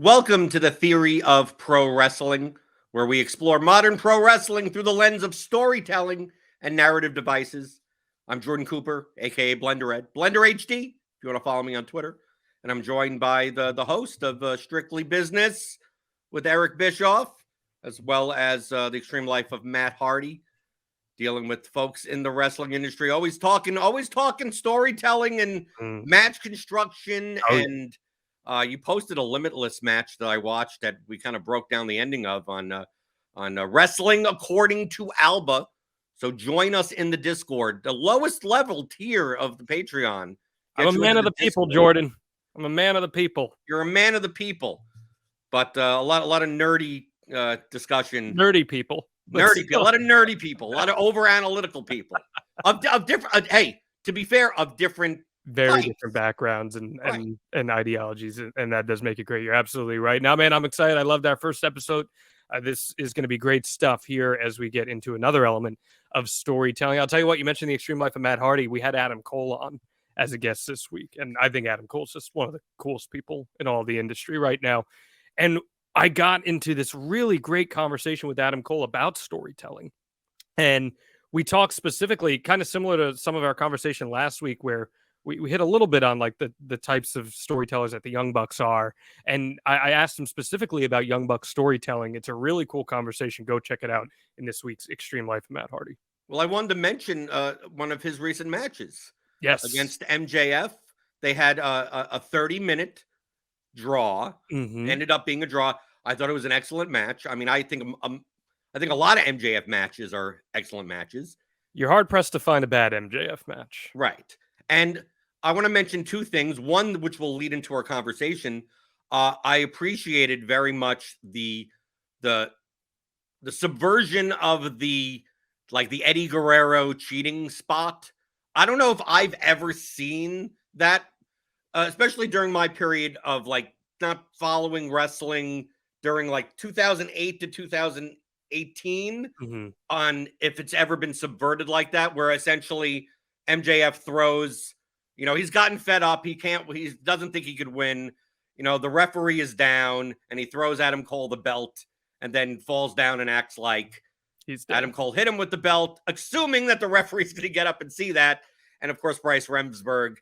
Welcome to the Theory of Pro Wrestling, where we explore modern pro wrestling through the lens of storytelling and narrative devices. I'm Jordan Cooper, aka Blender HD, if you want to follow me on Twitter. And I'm joined by the host of Strictly Business with Eric Bischoff, as well as The Extreme Life of Matt Hardy, dealing with folks in the wrestling industry, always talking storytelling and match construction. And you posted a Limitless match that I watched that we kind of broke down the ending of on Wrestling According to Alba. So join us in the Discord, the lowest level tier of the Patreon. I'm a man of the people, Jordan. I'm a man of the people. You're a man of the people, but a lot of nerdy discussion. Nerdy people. A lot of nerdy people, a lot of over analytical people of different. Hey, to be fair, of different, very different backgrounds and ideologies, and that does make it great. You're absolutely right. Now, man, I'm excited. I loved our first episode. This is going to be great stuff here as we get into another element of storytelling. I'll tell you what, you mentioned The Extreme Life of Matt Hardy. We had Adam Cole on as a guest this week, and I think Adam Cole's just one of the coolest people in all the industry right now. And I got into this really great conversation with Adam Cole about storytelling. And we talked specifically, kind of similar to some of our conversation last week, where we hit a little bit on like the types of storytellers that the Young Bucks are. And I asked him specifically about Young Bucks storytelling. It's a really cool conversation. Go check it out in this week's Extreme Life of Matt Hardy. Well, I wanted to mention one of his recent matches. Yes. Against MJF. They had a 30-minute draw. Ended up being a draw. I thought it was an excellent match. I mean, I think a lot of MJF matches are excellent matches. You're hard pressed to find a bad MJF match, right? And I want to mention two things. One, which will lead into our conversation. I appreciated very much the subversion of the Eddie Guerrero cheating spot. I don't know if I've ever seen that, especially during my period of not following wrestling during 2008 to 2018 on if it's ever been subverted like that, where essentially MJF throws, he's gotten fed up. He doesn't think he could win. The referee is down and he throws Adam Cole the belt and then falls down and acts like Adam Cole hit him with the belt, assuming that the referee's going to get up and see that. And of course, Bryce Remsburg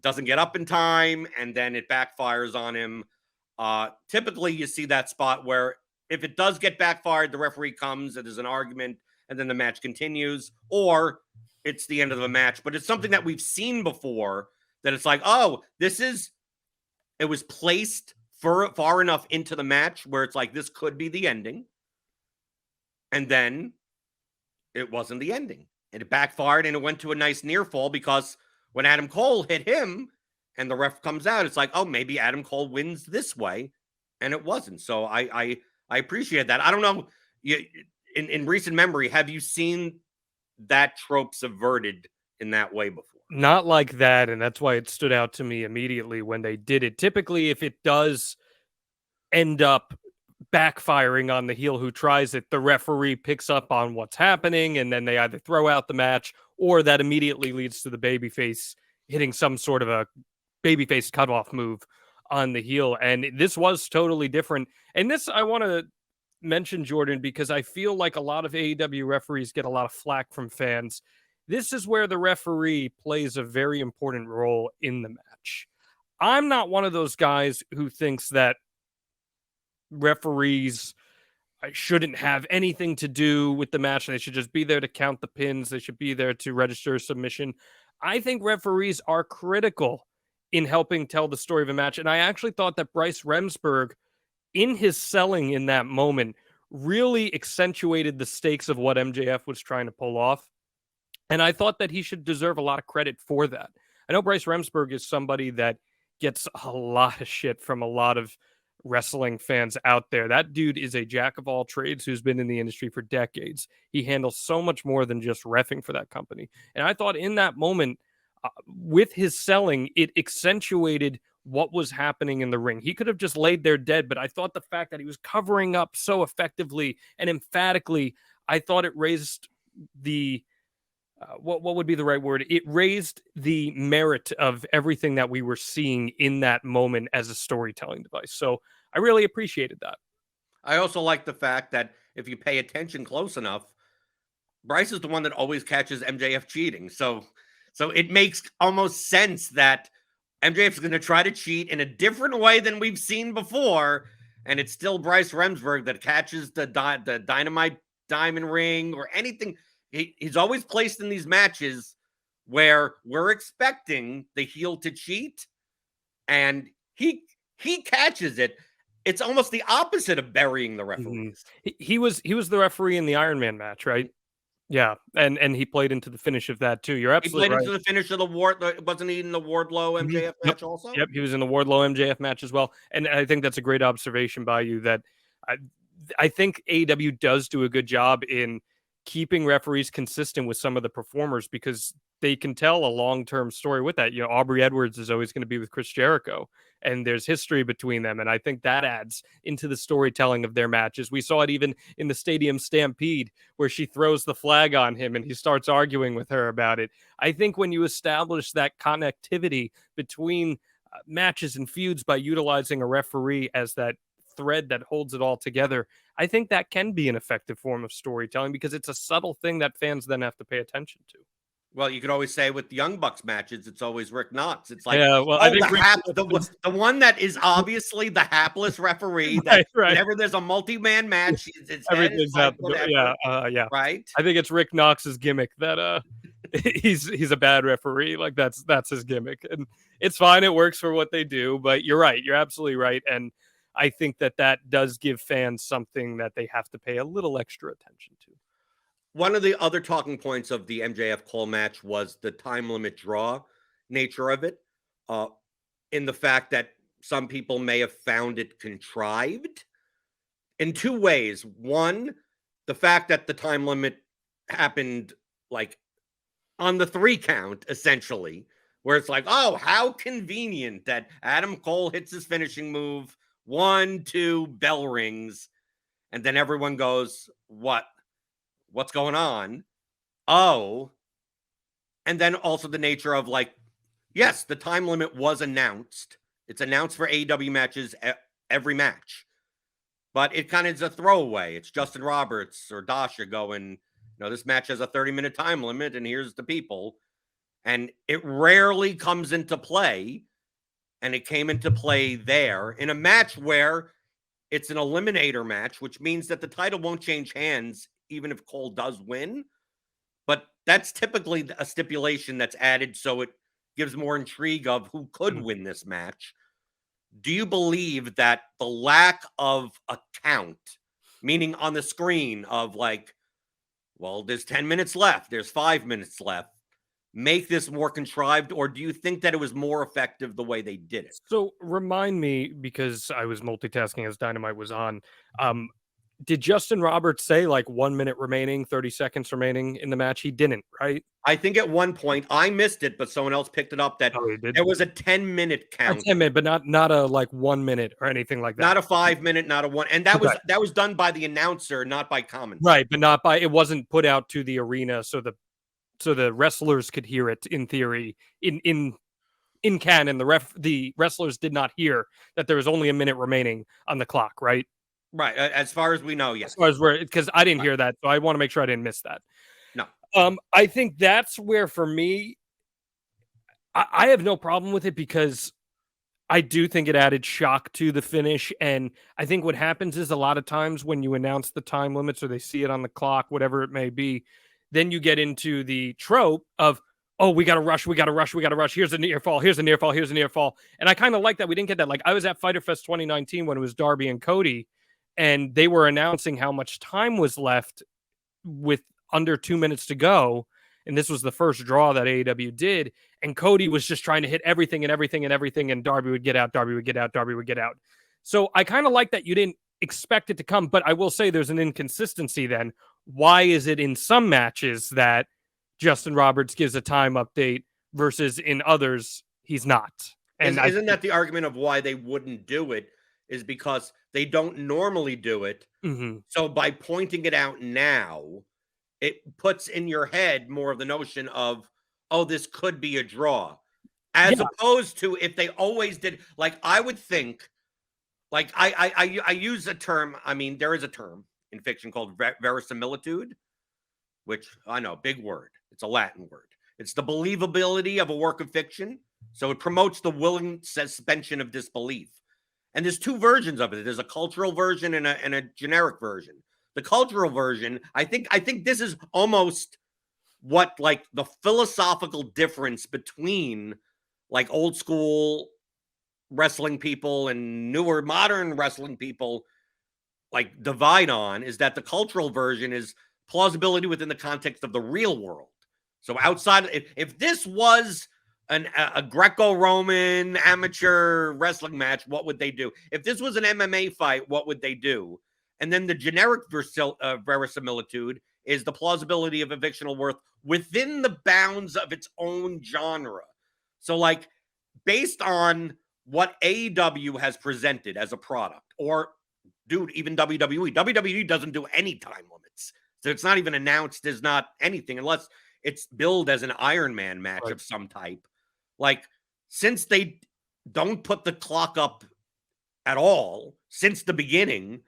doesn't get up in time, and then it backfires on him. Typically, you see that spot where if it does get backfired, the referee comes, there's an argument, and then the match continues, or it's the end of the match. But it's something that we've seen before, that it's like, oh, it was placed far enough into the match where it's like, this could be the ending. And then it wasn't the ending. And it backfired, and it went to a nice near fall, because when Adam Cole hit him and the ref comes out, it's like, oh, maybe Adam Cole wins this way. And it wasn't. So I appreciate that. I don't know. In recent memory, have you seen that trope subverted in that way before? Not like that. And that's why it stood out to me immediately when they did it. Typically, if it does end up backfiring on the heel who tries it, the referee picks up on what's happening, and then they either throw out the match, or that immediately leads to the babyface hitting some sort of a babyface cutoff move on the heel. And this was totally different. And this I want to mention, Jordan, because I feel like a lot of AEW referees get a lot of flack from fans. This is where the referee plays a very important role in the match. I'm not one of those guys who thinks that referees shouldn't have anything to do with the match. They should just be there to count the pins. They should be there to register a submission. I think referees are critical in helping tell the story of a match. And I actually thought that Bryce Remsburg, in his selling in that moment, really accentuated the stakes of what MJF was trying to pull off. And I thought that he should deserve a lot of credit for that. I know Bryce Remsburg is somebody that gets a lot of shit from a lot of wrestling fans out there. That dude is a jack of all trades who's been in the industry for decades. He handles so much more than just reffing for that company. And I thought in that moment, with his selling, it accentuated what was happening in the ring. He could have just laid there dead, but I thought the fact that he was covering up so effectively and emphatically, I thought it raised the what would be the right word? It raised the merit of everything that we were seeing in that moment as a storytelling device. So I really appreciated that. I also like the fact that if you pay attention close enough, Bryce is the one that always catches MJF cheating. So it makes almost sense that MJF is going to try to cheat in a different way than we've seen before, and it's still Bryce Remsburg that catches the dynamite diamond ring or anything. He's always placed in these matches where we're expecting the heel to cheat, and he catches it. It's almost the opposite of burying the referees. He was the referee in the Iron Man match, right? Yeah, and he played into the finish of that too. You're He absolutely played right. into the finish of the wasn't he in the Wardlow MJF match also? Yep, he was in the Wardlow MJF match as well. And I think that's a great observation by you that I think AEW does do a good job in keeping referees consistent with some of the performers because they can tell a long-term story with that. You know, Aubrey Edwards is always going to be with Chris Jericho, and there's history between them. And I think that adds into the storytelling of their matches. We saw it even in the Stadium Stampede where she throws the flag on him and he starts arguing with her about it. I think when you establish that connectivity between matches and feuds by utilizing a referee as that thread that holds it all together, I think that can be an effective form of storytelling because it's a subtle thing that fans then have to pay attention to. Well, you could always say with the Young Bucks matches, it's always Rick Knox. It's like, yeah, well, I think the one that is obviously the hapless referee. Right. Whenever there's a multi-man match, it's everything's out. Yeah. Right. I think it's Rick Knox's gimmick that he's a bad referee. Like that's his gimmick, and it's fine. It works for what they do. But you're right. You're absolutely right, and I think that does give fans something that they have to pay a little extra attention to. One of the other talking points of the MJF Cole match was the time limit draw nature of it, in the fact that some people may have found it contrived in two ways. One, the fact that the time limit happened like on the 3 count, essentially, where it's like, oh, how convenient that Adam Cole hits his finishing move, 1, 2, bell rings, and then everyone goes, what's going on? Oh, and then also the nature of like, yes, the time limit was announced. It's announced for AEW matches every match, but it kind of is a throwaway. It's Justin Roberts or Dasha going, this match has a 30-minute time limit, and here's the people. And it rarely comes into play, and it came into play there in a match where it's an eliminator match, which means that the title won't change hands even if Cole does win. But that's typically a stipulation that's added so it gives more intrigue of who could win this match. Do you believe that the lack of a count, meaning on the screen of like, well, there's 10 minutes left, there's 5 minutes left, make this more contrived, or do you think that it was more effective the way they did it? So remind me, because I was multitasking as Dynamite was on, did Justin Roberts say like 1 minute remaining, 30 seconds remaining in the match? He didn't, right? I think at one point I missed it, but someone else picked it up that there was a 10-minute count. A 10-minute, but not a like 1 minute or anything like that. Not a 5 minute, not a 1. And that was done by the announcer, not by commentary. Right, but not by, it wasn't put out to the arena so the wrestlers could hear it in theory in canon. The wrestlers did not hear that there was only a minute remaining on the clock, right? Right. As far as we know, yes. As far as because I didn't hear that, so I want to make sure I didn't miss that. No. I think that's where for me, I have no problem with it because I do think it added shock to the finish. And I think what happens is a lot of times when you announce the time limits or they see it on the clock, whatever it may be, then you get into the trope of, oh, we got to rush. Here's a near fall. Here's a near fall. And I kind of like that. We didn't get that. Like I was at Fyter Fest 2019 when it was Darby and Cody, and they were announcing how much time was left with under 2 minutes to go. And this was the first draw that AEW did. And Cody was just trying to hit everything. And Darby would get out. So I kind of like that you didn't expect it to come. But I will say there's an inconsistency then. Why is it in some matches that Justin Roberts gives a time update versus in others, he's not? And isn't that the argument of why they wouldn't do it is because they don't normally do it. Mm-hmm. So by pointing it out now, it puts in your head more of the notion of, oh, this could be a draw. As opposed to if they always did, like I would think, like I use a term. I mean, there is a term in fiction called verisimilitude, which I know, big word. It's a Latin word. It's the believability of a work of fiction. So it promotes the willing suspension of disbelief. And there's two versions of it. There's a cultural version and a generic version. The cultural version, I think this is almost what like the philosophical difference between like old school wrestling people and newer modern wrestling people like divide on, is that the cultural version is plausibility within the context of the real world. So outside, if this was a Greco-Roman amateur wrestling match, what would they do? If this was an MMA fight, what would they do? And then the generic verisimilitude is the plausibility of a fictional worth within the bounds of its own genre. So, like, based on what AEW has presented as a product, or dude, even WWE. WWE doesn't do any time limits. So it's not even announced as not anything unless it's billed as an Iron Man match Right. of some type. Like, since they don't put the clock up at all since the beginning,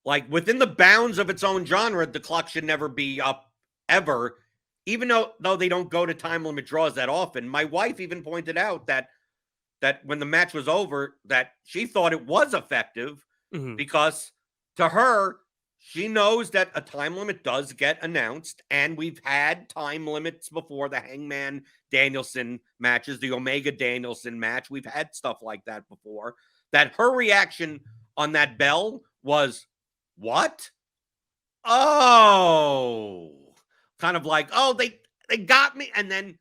like within the bounds of its own genre, the clock should never be up ever, even though they don't go to time limit draws that often. My wife even pointed out that when the match was over, that she thought it was effective Mhm. because to her, she knows that a time limit does get announced, and we've had time limits before, the Hangman Danielson matches, the Omega Danielson match. We've had stuff like that before. That her reaction on that bell was, what? Oh, kind of like, oh, they got me, and it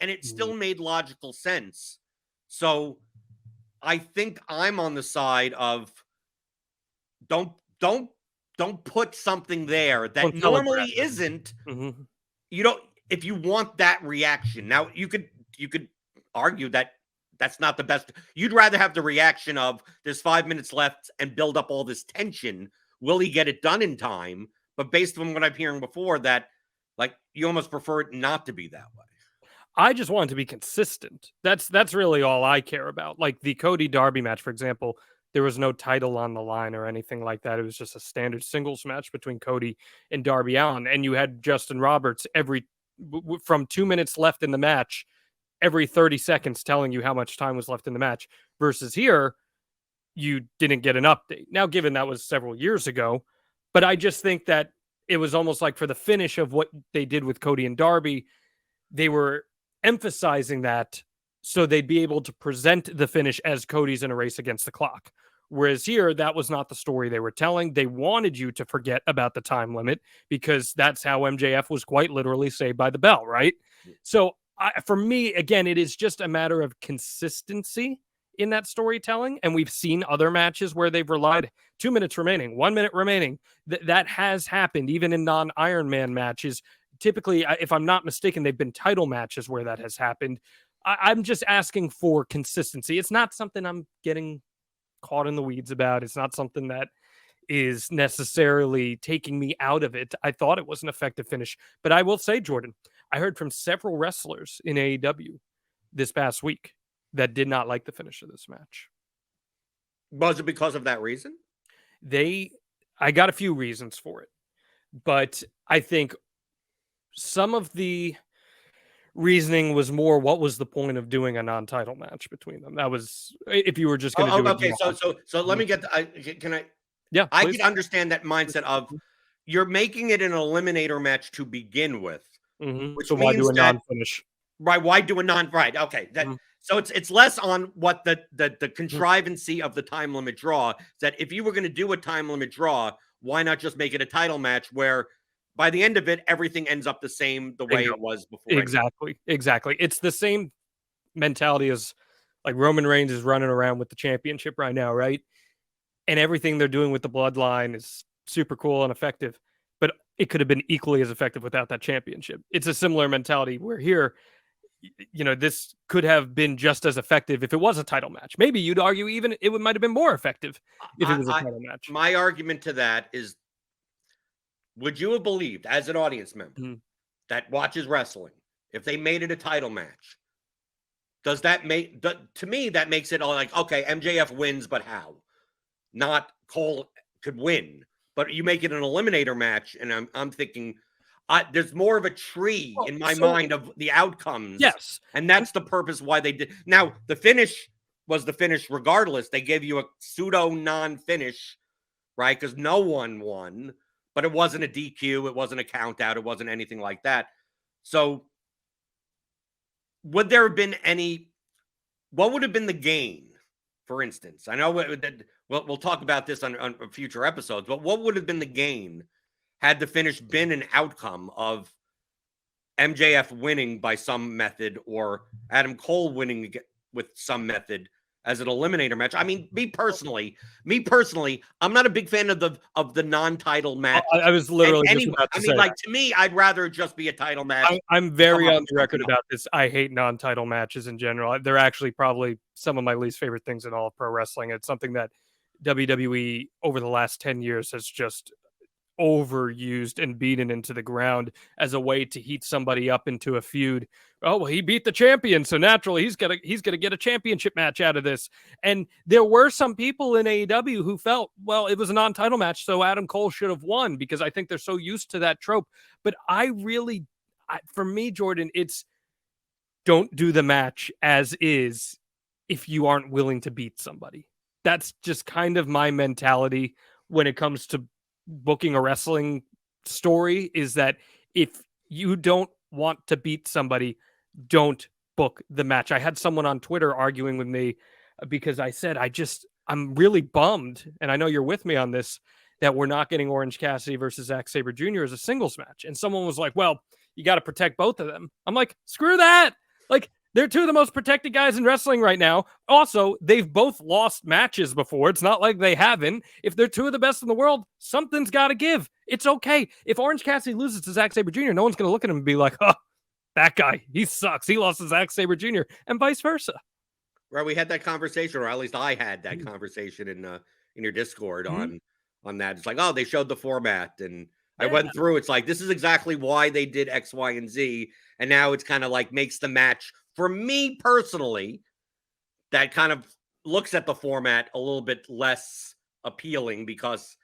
Mhm. still made logical sense. So I think I'm on the side of don't don't don't put something there that Don't normally telegraph it. isn't. Mhm. You don't, if you want that reaction. Now you could argue that that's not the best. You'd rather have the reaction of there's 5 minutes left and build up all this tension. Will he get it done in time? But based on what I'm hearing before, that like you almost prefer it not to be that way. I just want it to be consistent. That's really all I care about. Like the Cody Darby match, for example, there was no title on the line or anything like that. It was just a standard singles match between Cody and Darby Allin, and you had Justin Roberts from 2 minutes left in the match, every 30 seconds telling you how much time was left in the match. Versus here, you didn't get an update. Now, given that was several years ago, but I just think that it was almost like for the finish of what they did with Cody and Darby, they were emphasizing that so they'd be able to present the finish as Cody's in a race against the clock. Whereas here, that was not the story they were telling. They wanted you to forget about the time limit because that's how MJF was quite literally saved by the bell, right? So for me, again, it is just a matter of consistency in that storytelling. And we've seen other matches where they've relied 2 minutes remaining, 1 minute remaining. That has happened even in non-Iron Man matches. Typically, if I'm not mistaken, they've been title matches where that has happened. I'm just asking for consistency. It's not something I'm getting caught in the weeds about. It's not something that is necessarily taking me out of it. I thought it was an effective finish. But I will say, Jordan, I heard from several wrestlers in AEW this past week that did not like the finish of this match. Was it because of that reason? I got a few reasons for it, but I think some of the reasoning was more what was the point of doing a non-title match between them. That was if you were just going to do it. Okay. So let me get. Can I? Yeah, I please. can understand that mindset of you're making it an eliminator match to begin with, which So why do means a that non-finish? right. Why do a non? Right. Okay. That Mhm. so it's less on what the contrivancy of the time limit draw. That if you were going to do a time limit draw, why not just make it a title match where by the end of it everything ends up the same the way Bingo. it was before? Anyway. Exactly. It's the same mentality as like Roman Reigns is running around with the championship right now, right? And everything they're doing with the bloodline is super cool and effective, but it could have been equally as effective without that championship. It's a similar mentality where here, this could have been just as effective if it was a title match. Maybe you'd argue even it might have been more effective if it was a I title match. my argument to that is, would you have believed as an audience member Mhm. that watches wrestling if they made it a title match? Does that make to me that makes it all like, okay, MJF wins, but how? not Cole could win. But you make it an eliminator match, and I'm thinking there's more of a tree in my mind of the outcomes. Yes. And that's the purpose why they did. Now, the finish was the finish regardless. They gave you a pseudo non-finish, right? Because no one won, but it wasn't a DQ. It wasn't a count out. It wasn't anything like that. So would there have been what would have been the gain, for instance? I know we'll talk about this on future episodes, but what would have been the gain had the finish been an outcome of MJF winning by some method or Adam Cole winning with some method as an eliminator match? I mean, me personally, I'm not a big fan of the non-title match. I was literally just about to say like to me, I'd rather it just be a title match. I'm very on the record about this. I hate non-title matches in general. They're actually probably some of my least favorite things in all of pro wrestling. It's something that WWE over the last 10 years has just overused and beaten into the ground as a way to heat somebody up into a feud. Oh, well, he beat the champion, so naturally he's gonna get a championship match out of this. And there were some people in AEW who felt, well, it was a non-title match, so Adam Cole should have won, because I think they're so used to that trope. But for me, Jordan, it's don't do the match as is if you aren't willing to beat somebody. That's just kind of my mentality when it comes to booking a wrestling story, is that if you don't want to beat somebody, don't book the match. I had someone on Twitter arguing with me because I said, I'm really bummed, and I know you're with me on this, that we're not getting Orange Cassidy versus Zack Sabre Jr. as a singles match. And someone was like, well, you got to protect both of them. I'm like, screw that. Like, they're two of the most protected guys in wrestling right now. Also, they've both lost matches before. It's not like they haven't. If they're two of the best in the world, something's got to give. It's okay. If Orange Cassidy loses to Zack Sabre Jr., no one's going to look at him and be like, oh, that guy, he sucks. He lost to Zack Sabre Jr., and vice versa. Right, we had that conversation, or at least I had that conversation in your Discord on that. It's like, oh, they showed the format, and I went through. It's like, this is exactly why they did X, Y, and Z, and now it's kind of like makes the match, for me personally, that kind of looks at the format a little bit less appealing, because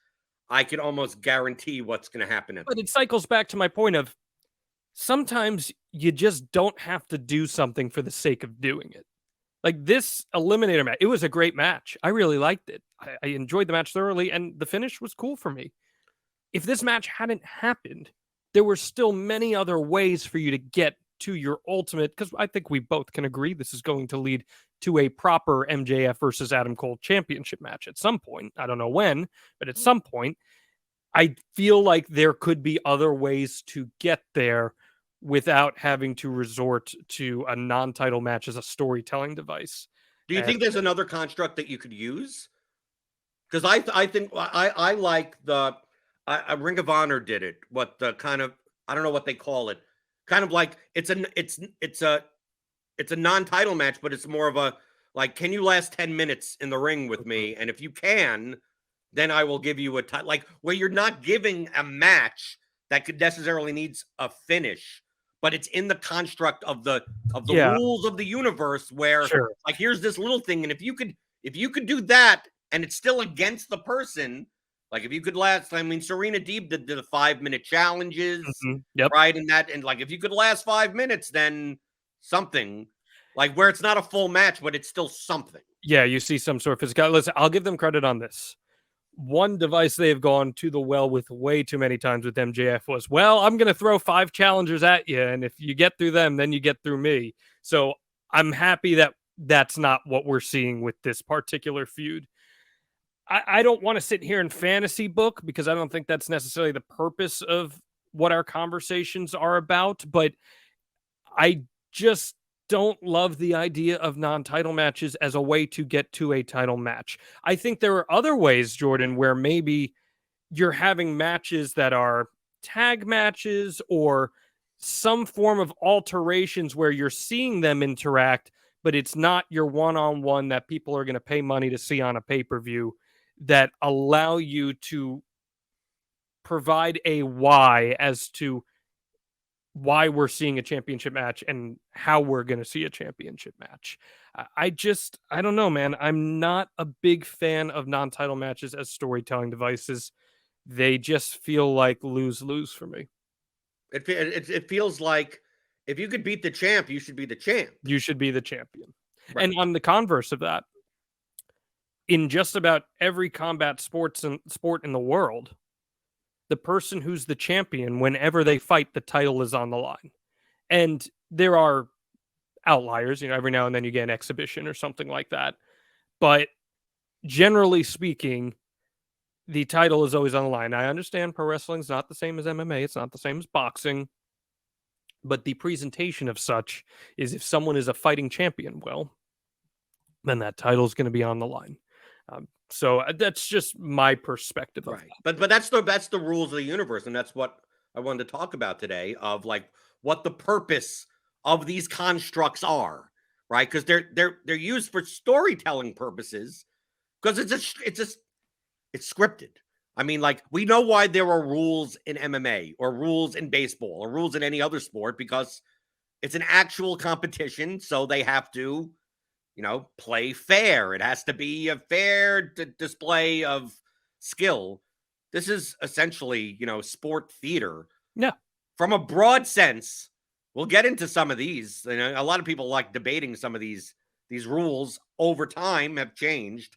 I can almost guarantee what's going to happen. But it cycles back to my point of sometimes you just don't have to do something for the sake of doing it. Like this eliminator match, it was a great match. I really liked it. I enjoyed the match thoroughly, and the finish was cool for me. If this match hadn't happened, there were still many other ways for you to get to your ultimate, because I think we both can agree this is going to lead to a proper MJF versus Adam Cole championship match at some point. I don't know when, but at some point, I feel like there could be other ways to get there without having to resort to a non-title match as a storytelling device. Do you think there's another construct that you could use? Because I think I like the Ring of Honor did it. What the kind of, I don't know what they call it. Kind of like it's a non-title match, but it's more of a like, can you last 10 minutes in the ring with me? And if you can, then I will give you a title. Like, where you're not giving a match that could necessarily needs a finish, but it's in the construct of the rules of the universe, where like, here's this little thing, and if you could do that and it's still against the person, like if you could last, I mean, Serena Deeb did the 5-minute challenges, right? And like, if you could last 5 minutes, then something like where it's not a full match, but it's still something. Yeah, you see some sort of physical. Listen, I'll give them credit on this. One device they've gone to the well with way too many times with MJF was, well, I'm going to throw 5 challengers at you, and if you get through them, then you get through me. So I'm happy that that's not what we're seeing with this particular feud. I don't want to sit here and fantasy book, because I don't think that's necessarily the purpose of what our conversations are about, but I just don't love the idea of non-title matches as a way to get to a title match. I think there are other ways, Jordan, where maybe you're having matches that are tag matches or some form of alterations where you're seeing them interact, but it's not your one-on-one that people are going to pay money to see on a pay-per-view, that allow you to provide a why as to why we're seeing a championship match and how we're going to see a championship match. I don't know, man. I'm not a big fan of non-title matches as storytelling devices. They just feel like lose-lose for me. It feels like if you could beat the champ, you should be the champ. You should be the champion. Right. And on the converse of that, in just about every combat sport in the world, the person who's the champion, whenever they fight, the title is on the line. And there are outliers, every now and then you get an exhibition or something like that. But generally speaking, the title is always on the line. I understand pro wrestling is not the same as MMA, it's not the same as boxing, but the presentation of such is if someone is a fighting champion, well, then that title is going to be on the line. So that's just my perspective of right. But that's the rules of the universe, and that's what I wanted to talk about today. Of like what the purpose of these constructs are, right? Because they're used for storytelling purposes. Because it's scripted. I mean, like we know why there are rules in MMA or rules in baseball or rules in any other sport because it's an actual competition, so they have to play fair. It has to be a fair display of skill. This is essentially, sport theater. Yeah. From a broad sense, we'll get into some of these. A lot of people like debating some of these rules over time have changed.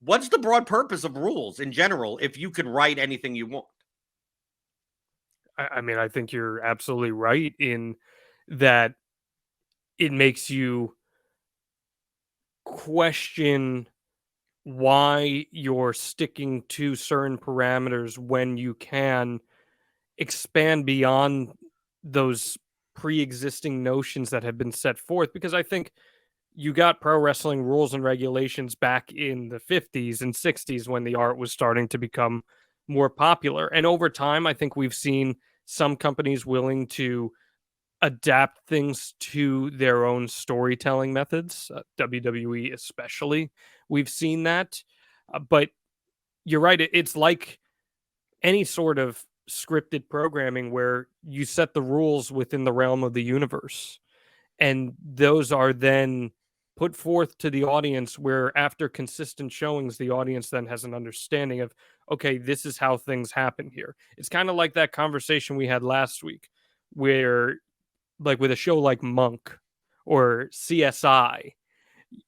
What's the broad purpose of rules in general if you could write anything you want? I mean, I think you're absolutely right in that it makes you question why you're sticking to certain parameters when you can expand beyond those pre-existing notions that have been set forth. Because I think you got pro wrestling rules and regulations back in the 50s and 60s when the art was starting to become more popular. And over time, I think we've seen some companies willing to adapt things to their own storytelling methods, WWE especially. We've seen that. But you're right. It's like any sort of scripted programming where you set the rules within the realm of the universe. And those are then put forth to the audience where after consistent showings, the audience then has an understanding of, okay, this is how things happen here. It's kind of like that conversation we had last week where like with a show like Monk or CSI,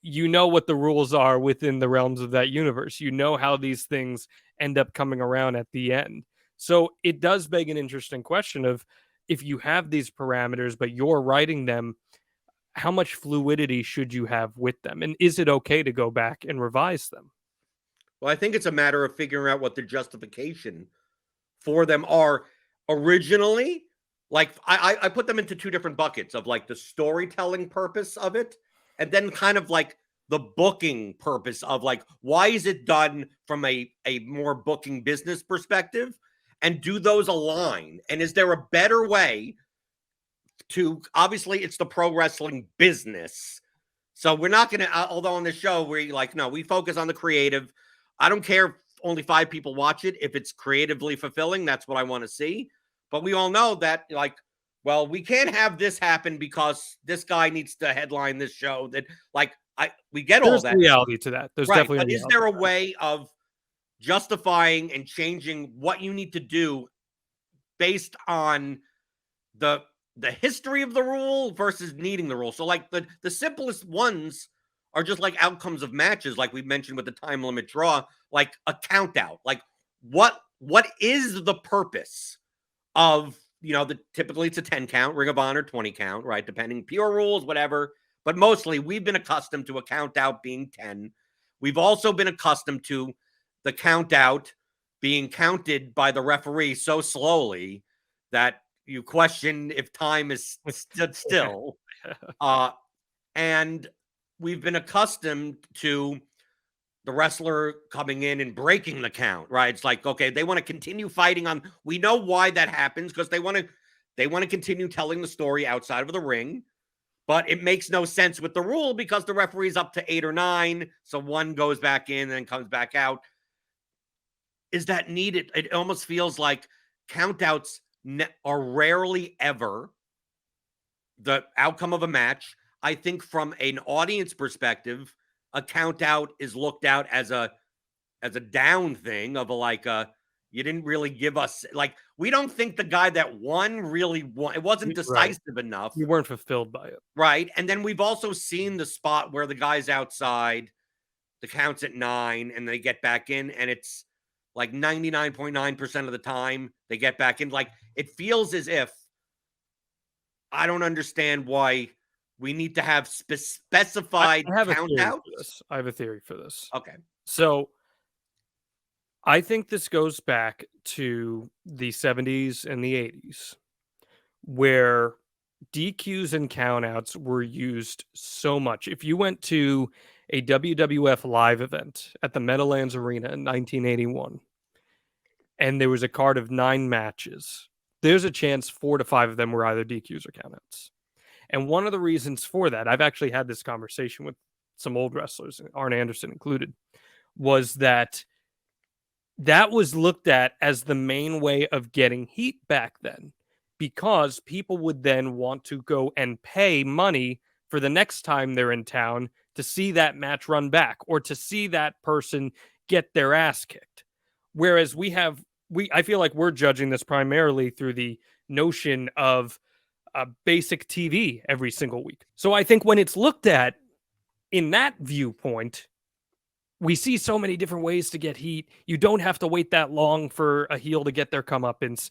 you know what the rules are within the realms of that universe. You know how these things end up coming around at the end. So it does beg an interesting question of if you have these parameters, but you're writing them, how much fluidity should you have with them? And is it okay to go back and revise them? Well, I think it's a matter of figuring out what the justification for them are originally. Like I put them into two different buckets of like the storytelling purpose of it, and then kind of like the booking purpose of like why is it done from a more booking business perspective, and do those align? And is there a better way to obviously it's the pro wrestling business. So we're not going to, although on the show we're like, no, we focus on the creative. I don't care if only 5 people watch it. If it's creatively fulfilling, that's what I want to see. But we all know that like, well, we can't have this happen because this guy needs to headline this show that like, we get all There's that. reality to that. There's Right. definitely But is there a way of justifying and changing what you need to do based on the history of the rule versus needing the rule? So like the simplest ones are just like outcomes of matches, like we mentioned with the time limit draw, like a count out. Like what is the purpose of typically it's a 10 count, Ring of Honor 20 count, right? Depending, pure rules, whatever. But mostly we've been accustomed to a count out being 10. We've also been accustomed to the count out being counted by the referee so slowly that you question if time is stood still. And we've been accustomed to the wrestler coming in and breaking the count, right? It's like, okay, they want to continue fighting on. We know why that happens because they want to continue telling the story outside of the ring. But it makes no sense with the rule because the referee's up to 8 or 9. So one goes back in and then comes back out. Is that needed? It almost feels like countouts are rarely ever the outcome of a match. I think from an audience perspective, a count out is looked out as a down thing of a like a you didn't really give us like we don't think the guy that won really won. It wasn't Right. decisive enough, You weren't fulfilled by it. right? And then we've also seen the spot where the guy's outside, the count's at 9, and they get back in, and it's like 99.9% of the time they get back in. Like it feels as if I don't understand why we need to have specified I have a count theory for outs. this. I have a theory for this. Okay. So I think this goes back to the 70s and the 80s, where DQs and countouts were used so much. If you went to a WWF live event at the Meadowlands Arena in 1981, and there was a card of 9 matches, there's a chance 4 to 5 of them were either DQs or countouts. And one of the reasons for that, I've actually had this conversation with some old wrestlers, Arn Anderson included, was that was looked at as the main way of getting heat back then, because people would then want to go and pay money for the next time they're in town to see that match run back or to see that person get their ass kicked. Whereas I feel like we're judging this primarily through the notion of basic TV every single week. So I think when it's looked at in that viewpoint, we see so many different ways to get heat. You don't have to wait that long for a heel to get their comeuppance.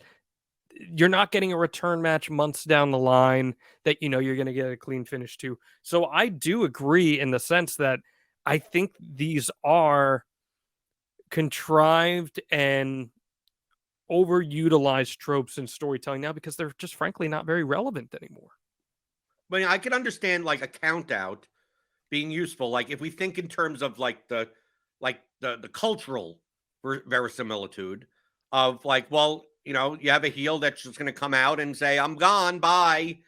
You're not getting a return match months down the line that you know you're going to get a clean finish to. So I do agree in the sense that I think these are contrived and overutilized tropes in storytelling now because they're just frankly not very relevant anymore. But I could understand like a count out being useful. Like if we think in terms of like the cultural verisimilitude of like, well, you know, you have a heel that's just going to come out and say, "I'm gone, bye,"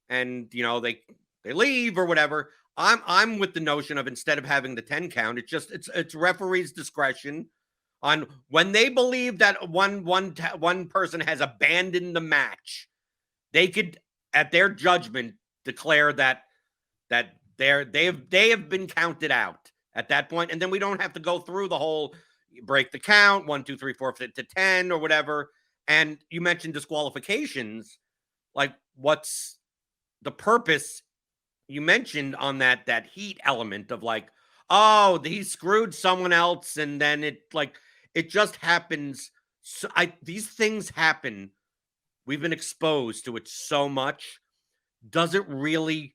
and you know they leave or whatever. I'm with the notion of instead of having the 10 count, it's referee's discretion on when they believe that one person has abandoned the match, they could at their judgment declare that they have been counted out at that point, and then we don't have to go through the whole break the count 1, 2, 3, 4 to 10 or whatever. And you mentioned disqualifications, like what's the purpose? You mentioned on that heat element of like, oh, he screwed someone else, and then it just happens. So these things happen. We've been exposed to it so much. Does it really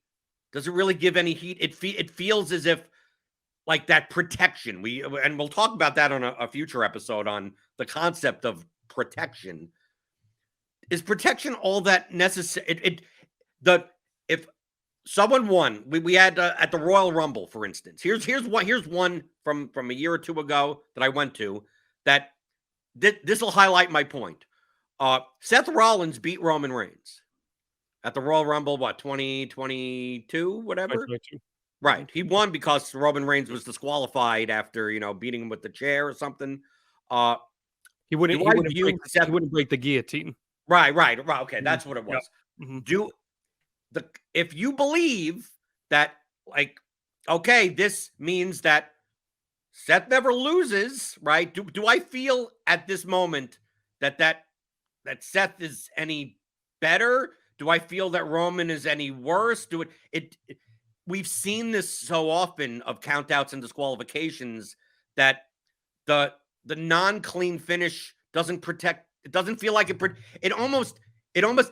give any heat? It feels as if like that protection. We'll talk about that on a future episode on the concept of protection. Is protection all that necessary? If someone won, we had at the Royal Rumble, for instance. Here's one from a year or two ago that I went to that this will highlight my point. Seth Rollins beat Roman Reigns at the Royal Rumble, what, 2022, whatever? 2022. Right. He won because Roman Reigns was disqualified after, you know, beating him with the chair or something. He wouldn't break the guillotine. Right. Okay, that's what it was. Yep. Mm-hmm. If you believe that, like, okay, this means that Seth never loses, right? Do I feel at this moment that Seth is any better? Do I feel that Roman is any worse? We've seen this so often of countouts and disqualifications that the non-clean finish doesn't protect. It doesn't feel like it almost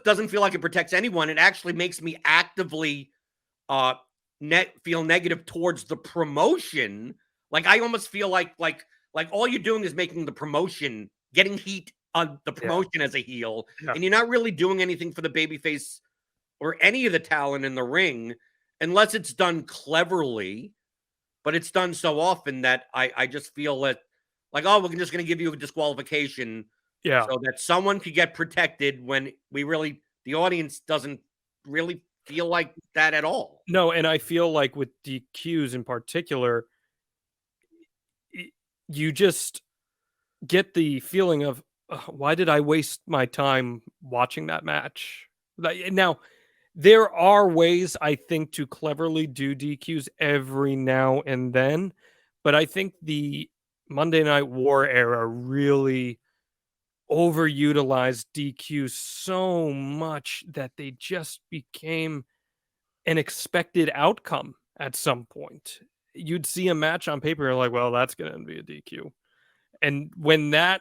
doesn't feel like it protects anyone. It actually makes me actively feel negative towards the promotion. Like I almost feel like all you're doing is making the promotion, getting heat on the promotion as a heel, and you're not really doing anything for the babyface or any of the talent in the ring unless it's done cleverly. But it's done so often that I just feel that like, oh, we're just going to give you a disqualification so that someone could get protected when the audience doesn't really feel like that at all. No, and I feel like with DQs in particular, you just get the feeling of, Why did I waste my time watching that match? Now, there are ways I think to cleverly do DQs every now and then, but I think the Monday Night War era really overutilized DQs so much that they just became an expected outcome at some point. You'd see a match on paper, you're like, well, that's going to be a DQ. And when that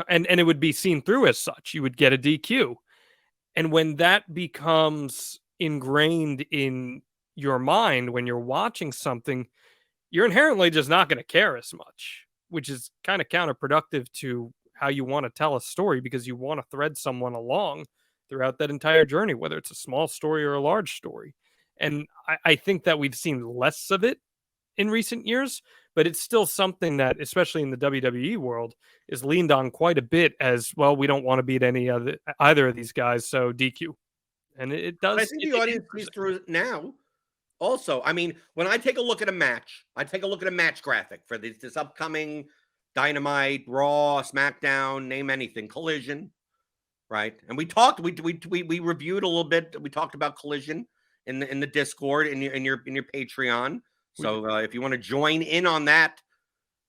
and it would be seen through as such, you would get a DQ. And when that becomes ingrained in your mind when you're watching something, you're inherently just not going to care as much, which is kind of counterproductive to how you want to tell a story because you want to thread someone along throughout that entire journey, whether it's a small story or a large story. And I think that we've seen less of it in recent years, but it's still something that, especially in the WWE world, is leaned on quite a bit as well. We don't want to beat either of these guys, so DQ. And it does. I think the audience sees through it now. Also, I mean, when I take a look at a match, I take a look at a match graphic for this upcoming Dynamite, Raw, SmackDown, name anything, Collision, right? And we talked, we reviewed a little bit. We talked about Collision in the Discord in your Patreon. So if you want to join in on that,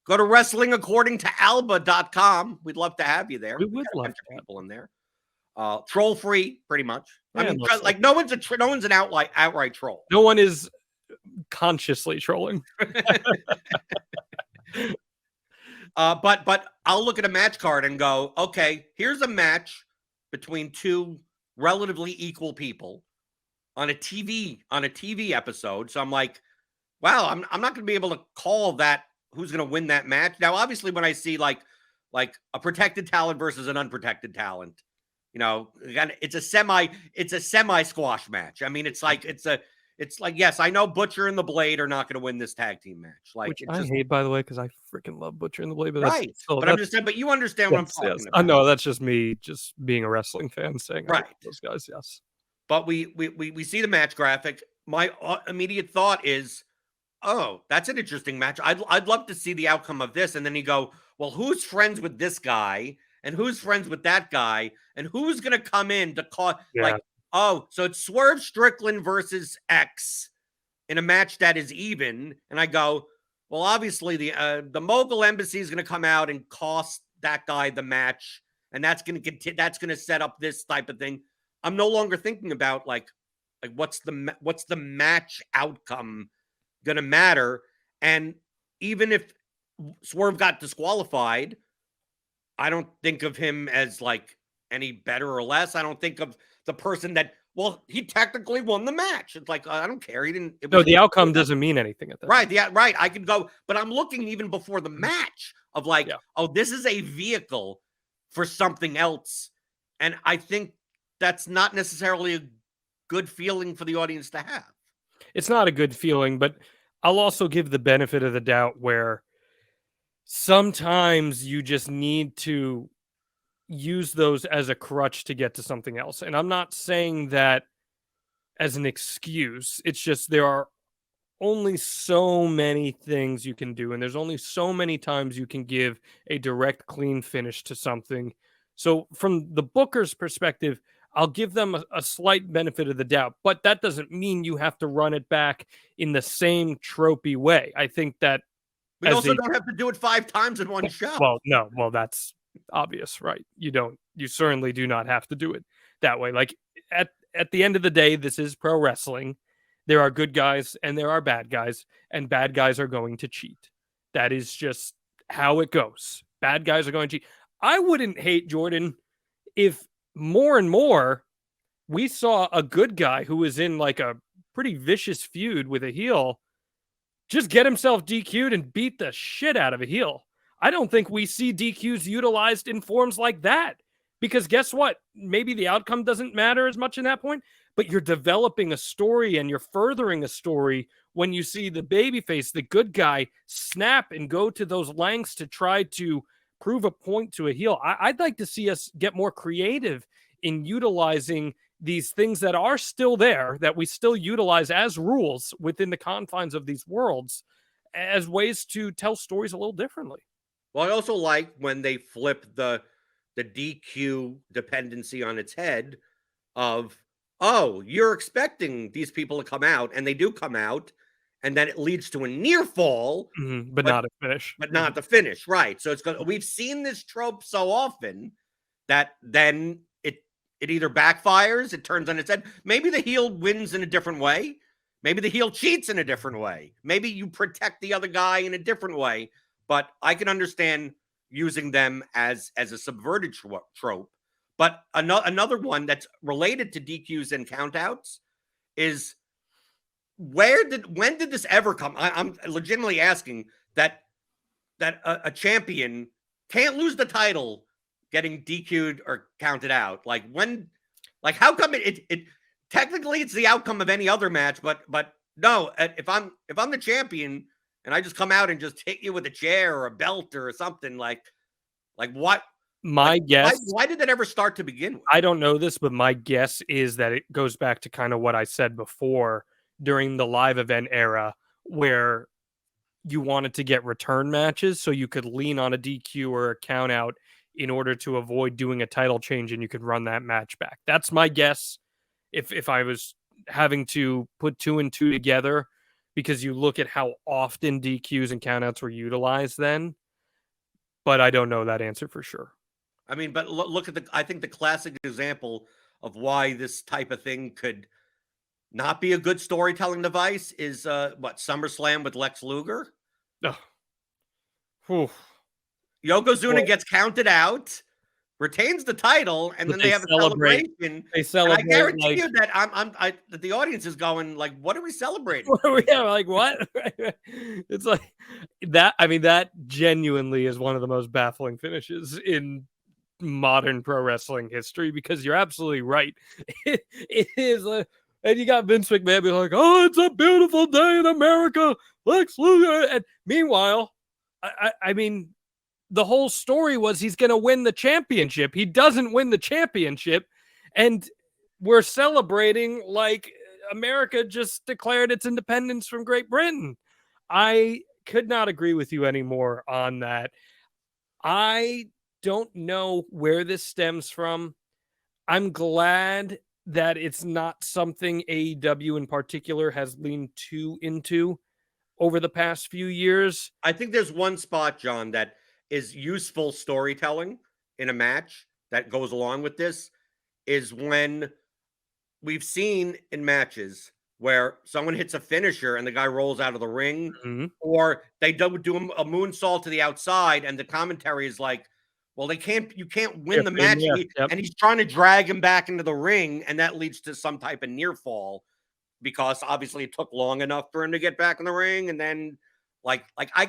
go to wrestlingaccordingtoalba.com. We'd love to have you there. We would love people in there. Troll free, pretty much. Yeah, I mean, like no one's an outright troll. No one is consciously trolling. But I'll look at a match card and go, okay, here's a match between two relatively equal people on a TV episode. So I'm like, wow, I'm not going to be able to call that who's going to win that match. Now, obviously, when I see like a protected talent versus an unprotected talent, you know, it's a semi squash match. I mean, it's like, yes, I know Butcher and the Blade are not going to win this tag team match. Like, which I hate, by the way, because I freaking love Butcher and the Blade. But right. But I'm just saying, but you understand what I'm talking about. I know that's just me, just being a wrestling fan saying, right, those guys, yes. But we see the match graphic. My immediate thought is, oh, that's an interesting match. I'd love to see the outcome of this. And then you go, well, who's friends with this guy? And who's friends with that guy? And who's going to come in to call, like, oh, so it's Swerve Strickland versus X in a match that is even. And I go, well, obviously the Mogul Embassy is going to come out and cost that guy the match. And that's going to set up this type of thing. I'm no longer thinking about like what's the match outcome going to matter. And even if Swerve got disqualified, I don't think of him as like any better or less. I don't think of the person that, well, he technically won the match. It's like, I don't care. He didn't. No, the outcome doesn't mean anything at that. Right. Yeah. Right. I could go, but I'm looking even before the match of like, oh, this is a vehicle for something else. And I think that's not necessarily a good feeling for the audience to have. It's not a good feeling, but I'll also give the benefit of the doubt where sometimes you just need to use those as a crutch to get to something else. And I'm not saying that as an excuse. It's just there are only so many things you can do, and there's only so many times you can give a direct, clean finish to something. So from the Booker's perspective, I'll give them a slight benefit of the doubt, but that doesn't mean you have to run it back in the same tropey way. I think that we also don't have to do it 5 times in one show. Well, no, that's obvious, right? You certainly do not have to do it that way. Like at the end of the day, this is pro wrestling. There are good guys and there are bad guys, and bad guys are going to cheat. That is just how it goes. Bad guys are going to cheat. I wouldn't hate, Jordan, if more and more we saw a good guy who was in like a pretty vicious feud with a heel just get himself DQ'd and beat the shit out of a heel. I don't think we see DQs utilized in forms like that, because guess what? Maybe the outcome doesn't matter as much in that point, but you're developing a story and you're furthering a story when you see the babyface, the good guy, snap and go to those lengths to try to prove a point to a heel. I'd like to see us get more creative in utilizing these things that are still there, that we still utilize as rules within the confines of these worlds, as ways to tell stories a little differently. Well, I also like when they flip the the DQ dependency on its head of, oh, you're expecting these people to come out, and they do come out, and then it leads to a near fall, but but not a finish. not the finish, right? So we've seen this trope so often that then it either backfires, it turns on its head. Maybe the heel wins in a different way. Maybe the heel cheats in a different way. Maybe you protect the other guy in a different way. But I can understand using them as a subverted trope. But another one that's related to DQs and countouts is when did this ever come? I'm legitimately asking that a champion can't lose the title getting DQ'd or counted out. Like how come it technically it's the outcome of any other match, but no, if I'm the champion and I just come out and just hit you with a chair or a belt or something, like what? My guess, why did that ever start to begin with? I don't know this, but my guess is that it goes back to kind of what I said before during the live event era, where you wanted to get return matches so you could lean on a DQ or a count out in order to avoid doing a title change, and you could run that match back. That's my guess. If I was having to put 2 and 2 together, because you look at how often DQs and countouts were utilized then, but I don't know that answer for sure. I mean, but look at I think the classic example of why this type of thing could not be a good storytelling device is SummerSlam with Lex Luger. Oh. Yokozuna gets counted out, retains the title, and then they have a celebration. They celebrate. And I guarantee you that the audience is going like, "What are we celebrating?" Yeah, like what? It's like that. I mean, that genuinely is one of the most baffling finishes in modern pro wrestling history, because you're absolutely right. It is and you got Vince McMahon be like, "Oh, it's a beautiful day in America, Lex Luger." And meanwhile, I mean, the whole story was he's going to win the championship. He doesn't win the championship, and we're celebrating like America just declared its independence from Great Britain. I could not agree with you anymore on that. I don't know where this stems from. I'm glad that it's not something AEW in particular has leaned too into over the past few years. I think there's one spot, John, that is useful storytelling in a match that goes along with this, is when we've seen in matches where someone hits a finisher and the guy rolls out of the ring, or they do a moonsault to the outside, and the commentary is like, well, you can't win the match. And he's trying to drag him back into the ring, and that leads to some type of near fall, because obviously it took long enough for him to get back in the ring. And then like I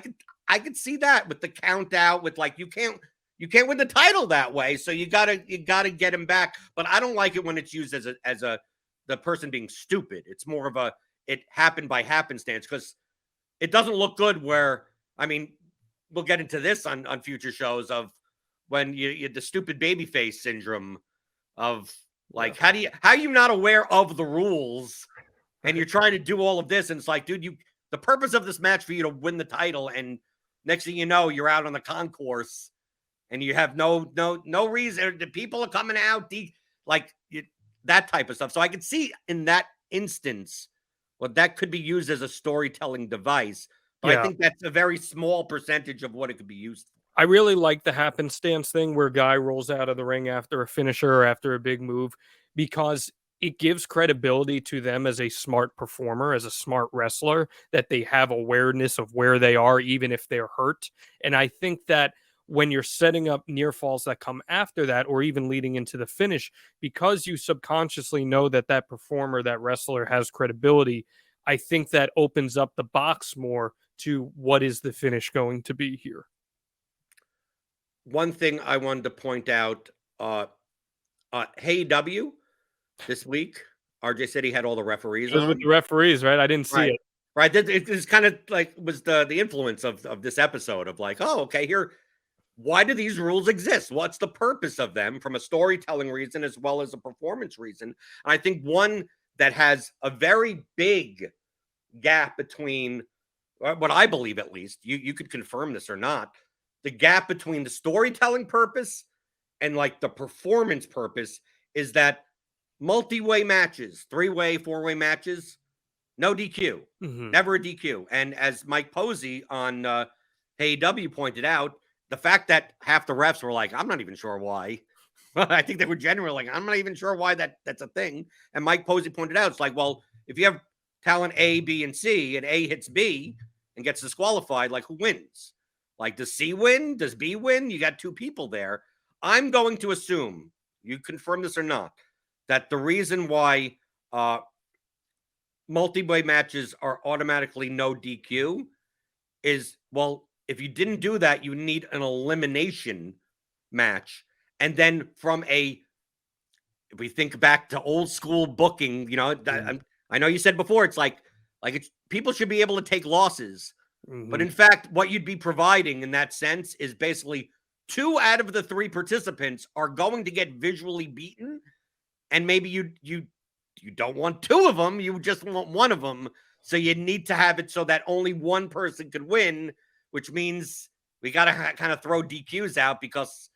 could see that with the count out, with like, you can't win the title that way. So you gotta get him back. But I don't like it when it's used as the person being stupid. It's more of it happened by happenstance, because it doesn't look good where, I mean, we'll get into this on future shows of when you the stupid babyface syndrome of like, how are you not aware of the rules and you're trying to do all of this? And it's like, dude, the purpose of this match for you to win the title, and next thing you know, you're out on the concourse and you have no reason. The people are coming out, that type of stuff. So I could see in that instance, well, that could be used as a storytelling device. But I think that's a very small percentage of what it could be used for. I really like the happenstance thing where a guy rolls out of the ring after a finisher or after a big move, because it gives credibility to them as a smart performer, as a smart wrestler, that they have awareness of where they are, even if they're hurt. And I think that when you're setting up near falls that come after that, or even leading into the finish, because you subconsciously know that that performer, that wrestler has credibility, I think that opens up the box more to what is the finish going to be here. One thing I wanted to point out, AEW this week, RJ said he had all the referees on. With the referees, right? I didn't see it. Right. It's kind of like was the influence of this episode of like, oh, okay, here, why do these rules exist? What's the purpose of them from a storytelling reason as well as a performance reason? And I think one that has a very big gap between what I believe, at least, you could confirm this or not, the gap between the storytelling purpose and like the performance purpose is that multi-way matches, 3-way, 4-way matches, no DQ, never a DQ. And as Mike Posey on AEW pointed out, the fact that half the refs were like, I'm not even sure why. I think they were genuinely like, I'm not even sure why that's a thing. And Mike Posey pointed out, it's like, well, if you have talent A, B, and C, and A hits B and gets disqualified, like who wins? Like, does C win? Does B win? You got two people there. I'm going to assume, you confirm this or not, that the reason why multi-way matches are automatically no DQ is, well, if you didn't do that, you need an elimination match. And then if we think back to old school booking, I know you said before, it's like people should be able to take losses. But in fact, what you'd be providing in that sense is basically 2 out of the 3 participants are going to get visually beaten. And maybe you don't want 2 of them, you just want 1 of them. So you need to have it so that only 1 person could win, which means we got to kind of throw DQs out, because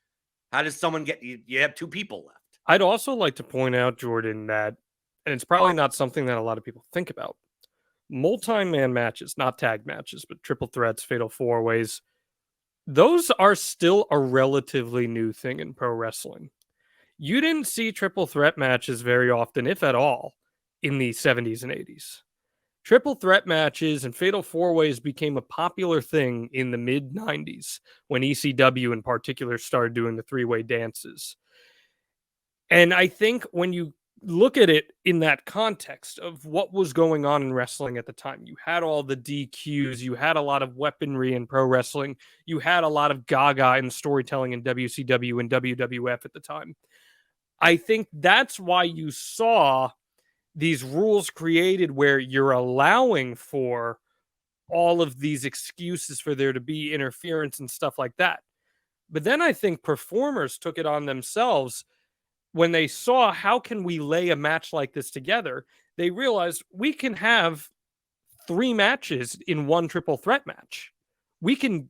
how does someone get, you have 2 people left. I'd also like to point out, Jordan, that, and it's probably not something that a lot of people think about, multi-man matches, not tag matches, but triple threats, fatal 4-ways, those are still a relatively new thing in pro wrestling. You didn't see triple threat matches very often, if at all, in the 70s and 80s. Triple threat matches and fatal 4-ways became a popular thing in the mid 90s when ECW in particular started doing the 3-way dances. And I think when you look at it in that context of what was going on in wrestling at the time, you had all the DQs, you had a lot of weaponry in pro wrestling, you had a lot of gaga in storytelling in WCW and WWF at the time. I think that's why you saw these rules created where you're allowing for all of these excuses for there to be interference and stuff like that. But then I think performers took it on themselves when they saw, how can we lay a match like this together? They realized we can have 3 matches in one triple threat match. We can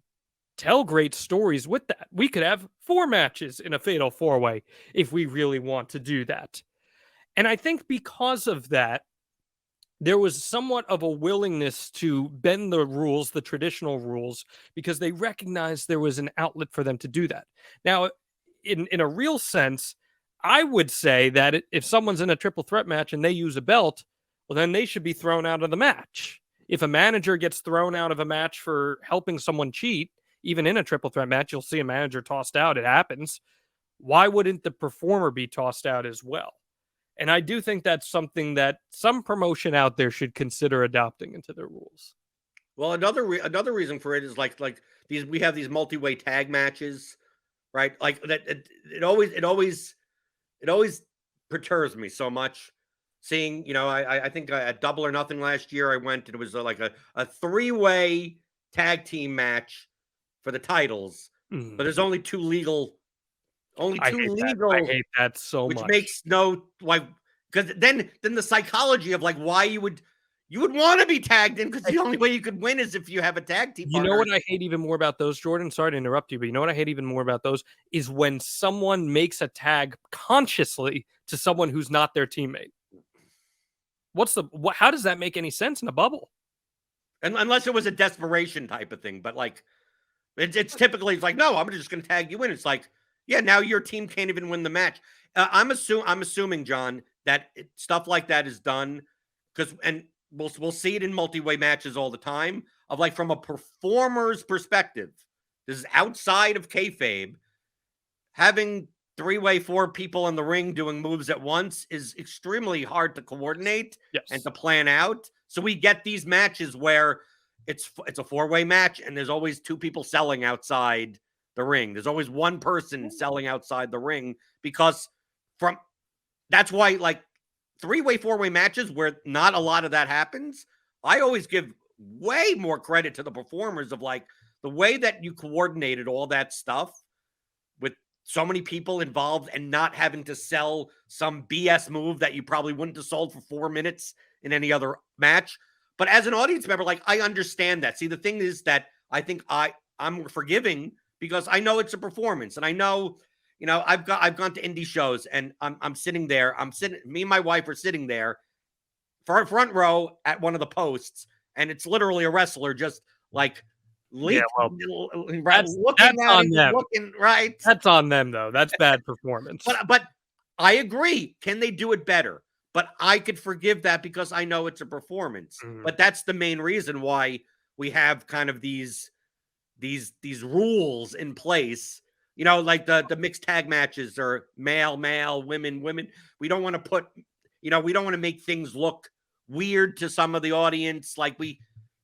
tell great stories with that. We could have 4 matches in a fatal 4-way if we really want to do that. And I think because of that, there was somewhat of a willingness to bend the rules, the traditional rules, because they recognized there was an outlet for them to do that. Now, in a real sense, I would say that if someone's in a triple threat match and they use a belt, well, then they should be thrown out of the match. If a manager gets thrown out of a match for helping someone cheat, even in a triple threat match, you'll see a manager tossed out. It happens. Why wouldn't the performer be tossed out as well? And I do think that's something that some promotion out there should consider adopting into their rules. Well, another reason for it is like these, we have these multi-way tag matches, right? Like that it always perturbs me so much seeing, I think at Double or Nothing last year I went and it was like a 3-way tag team match for the titles, but there's only 2 legal. I hate that so much. Which makes no, like, because then the psychology of like why you would want to be tagged in, because the only way you could win is if you have a tag team partner. You know what I hate even more about those, Jordan? Sorry to interrupt you, but you know what I hate even more about those is when someone makes a tag consciously to someone who's not their teammate. How does that make any sense in a bubble? And unless it was a desperation type of thing, but like it's typically like, no, I'm just going to tag you in. It's like, yeah, now your team can't even win the match. I'm assuming, John, that stuff like that is done because, and we'll see it in multi-way matches all the time, of like from a performer's perspective. This is outside of kayfabe. Having 3-way 4 people in the ring doing moves at once is extremely hard to coordinate and to plan out. So we get these matches where it's a 4-way match and there's always 2 people selling outside the ring. There's always 1 person selling outside the ring, because that's why like 3-way 4-way matches where not a lot of that happens, I always give way more credit to the performers of like the way that you coordinated all that stuff with so many people involved and not having to sell some BS move that you probably wouldn't have sold for 4 minutes in any other match. But as an audience member, like, I understand that. See, the thing is that I think I'm forgiving because I know it's a performance, and I know I've gone to indie shows, and I'm sitting there. Me and my wife are sitting there, front row at one of the posts, and it's literally a wrestler just like Yeah, well, looking that's at on him, them. looking right. That's on them, though. That's bad performance. But I agree. Can they do it better? But I could forgive that because I know it's a performance. But that's the main reason why we have kind of these rules in place. Like the mixed tag matches or male, women. We don't want to put, we don't want to make things look weird to some of the audience.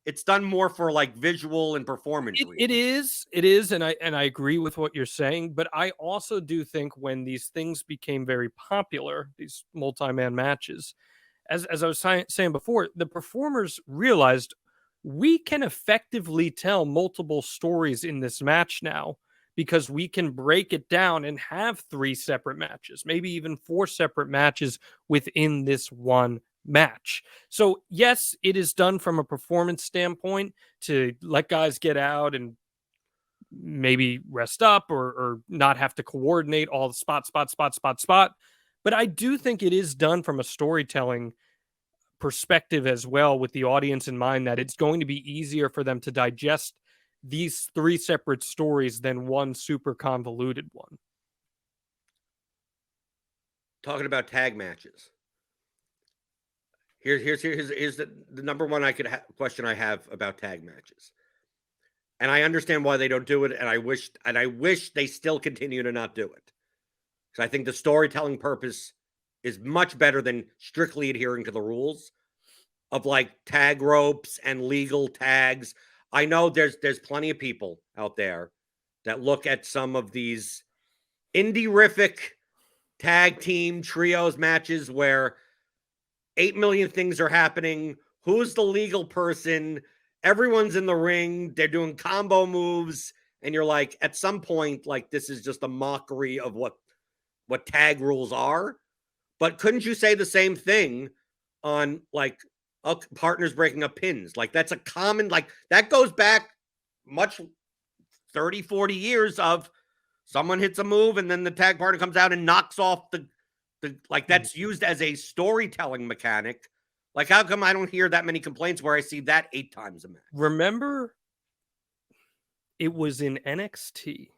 It's done more for like visual and performance reasons. It is, and I agree with what you're saying, but I also do think when these things became very popular, these multi-man matches, as I was saying before, the performers realized we can effectively tell multiple stories in this match now because we can break it down and have 3 separate matches, maybe even 4 separate matches within this one match. So, yes, it is done from a performance standpoint to let guys get out and maybe rest up or not have to coordinate all the spot. But I do think it is done from a storytelling perspective as well, with the audience in mind, that it's going to be easier for them to digest these 3 separate stories than one super convoluted one. Talking about tag matches. Here's the number one question I have about tag matches. And I understand why they don't do it, and I wish they still continue to not do it. Because I think the storytelling purpose is much better than strictly adhering to the rules of like tag ropes and legal tags. I know there's plenty of people out there that look at some of these indie-rific tag team trios matches where 8 million things are happening. Who's the legal person? Everyone's in the ring. They're doing combo moves. And you're like, at some point, like, this is just a mockery of what tag rules are. But couldn't you say the same thing on like partners breaking up pins? Like, that's a common, like, that goes back much 30, 40 years of someone hits a move and then the tag partner comes out and knocks off the like, that's used as a storytelling mechanic. Like, how come I don't hear that many complaints where I see that 8 times a match? Remember, it was in NXT.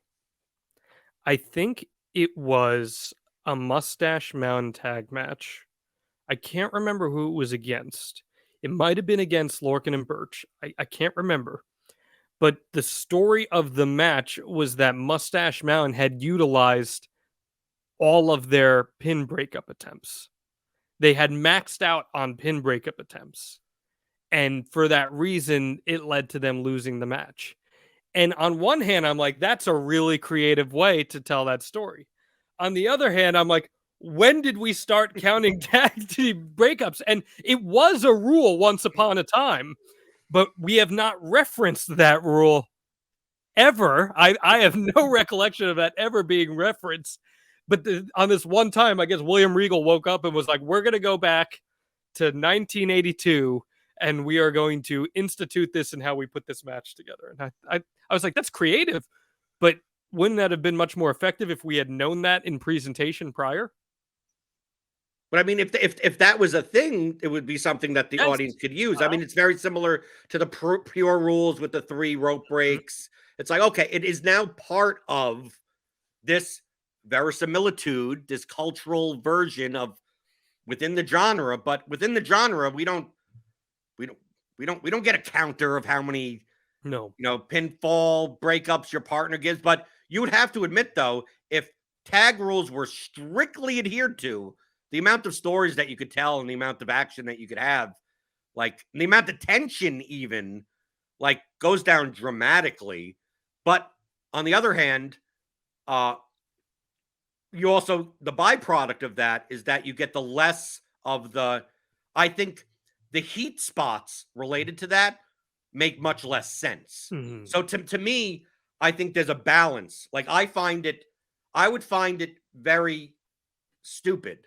I think it was a Mustache Mountain tag match. I can't remember who it was against. It might have been against Lorcan and Birch. I can't remember. But the story of the match was that Mustache Mountain had utilized all of their pin breakup attempts. They had maxed out on pin breakup attempts. And for that reason, it led to them losing the match. And on one hand, I'm like, that's a really creative way to tell that story. On the other hand, I'm like, when did we start counting tag team breakups? And it was a rule once upon a time, but we have not referenced that rule ever. I have no recollection of that ever being referenced. But on this one time, I guess William Regal woke up and was like, we're going to go back to 1982 and we are going to institute this in how we put this match together. And I was like, that's creative, but wouldn't that have been much more effective if we had known that in presentation prior? But I mean, if that was a thing, it would be something that the audience could use. I mean, it's very similar to the pure rules with the 3 rope breaks. It's like, okay, it is now part of this verisimilitude, this cultural version of within the genre. But within the genre, we don't get a counter of how many pinfall breakups your partner gives. But you would have to admit, though, if tag rules were strictly adhered to, the amount of stories that you could tell and the amount of action that you could have, like the amount of tension even, like, goes down dramatically. But on the other hand, you also, the byproduct of that is that you get the less of I think the heat spots related to that make much less sense. Mm-hmm. So to me, I think there's a balance. Like, I would find it very stupid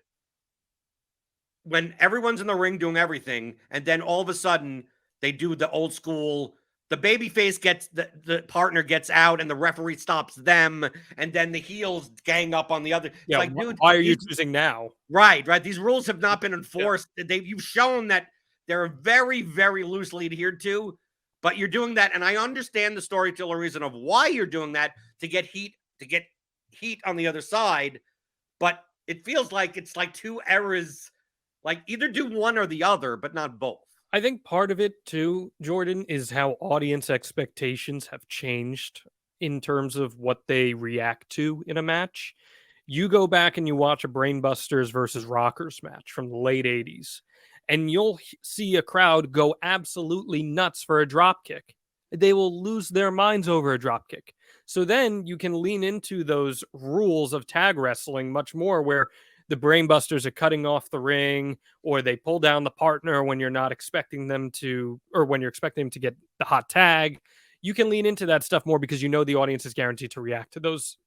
when everyone's in the ring doing everything, and then all of a sudden they do the old school the babyface gets the partner gets out and the referee stops them, and then the heels gang up on the other. It's Yeah, like, dude, why are you choosing now? right. These rules have not been Yeah. enforced. You've shown that they're very, very loosely adhered to, but you're doing that, and I understand the storyteller reason of why you're doing that to get heat on the other side, but it feels like it's like two eras. Like either do one or the other, but not both. I think part of it too, Jordan, is how audience expectations have changed in terms of what they react to in a match. You go back and you watch a Brainbusters versus Rockers match from the late 80s, and you'll see a crowd go absolutely nuts for a drop kick. They will lose their minds over a drop kick. So then you can lean into those rules of tag wrestling much more, where the Brainbusters are cutting off the ring, or they pull down the partner when you're not expecting them to, or when you're expecting them to get the hot tag. You can lean into that stuff more because you know the audience is guaranteed to react to those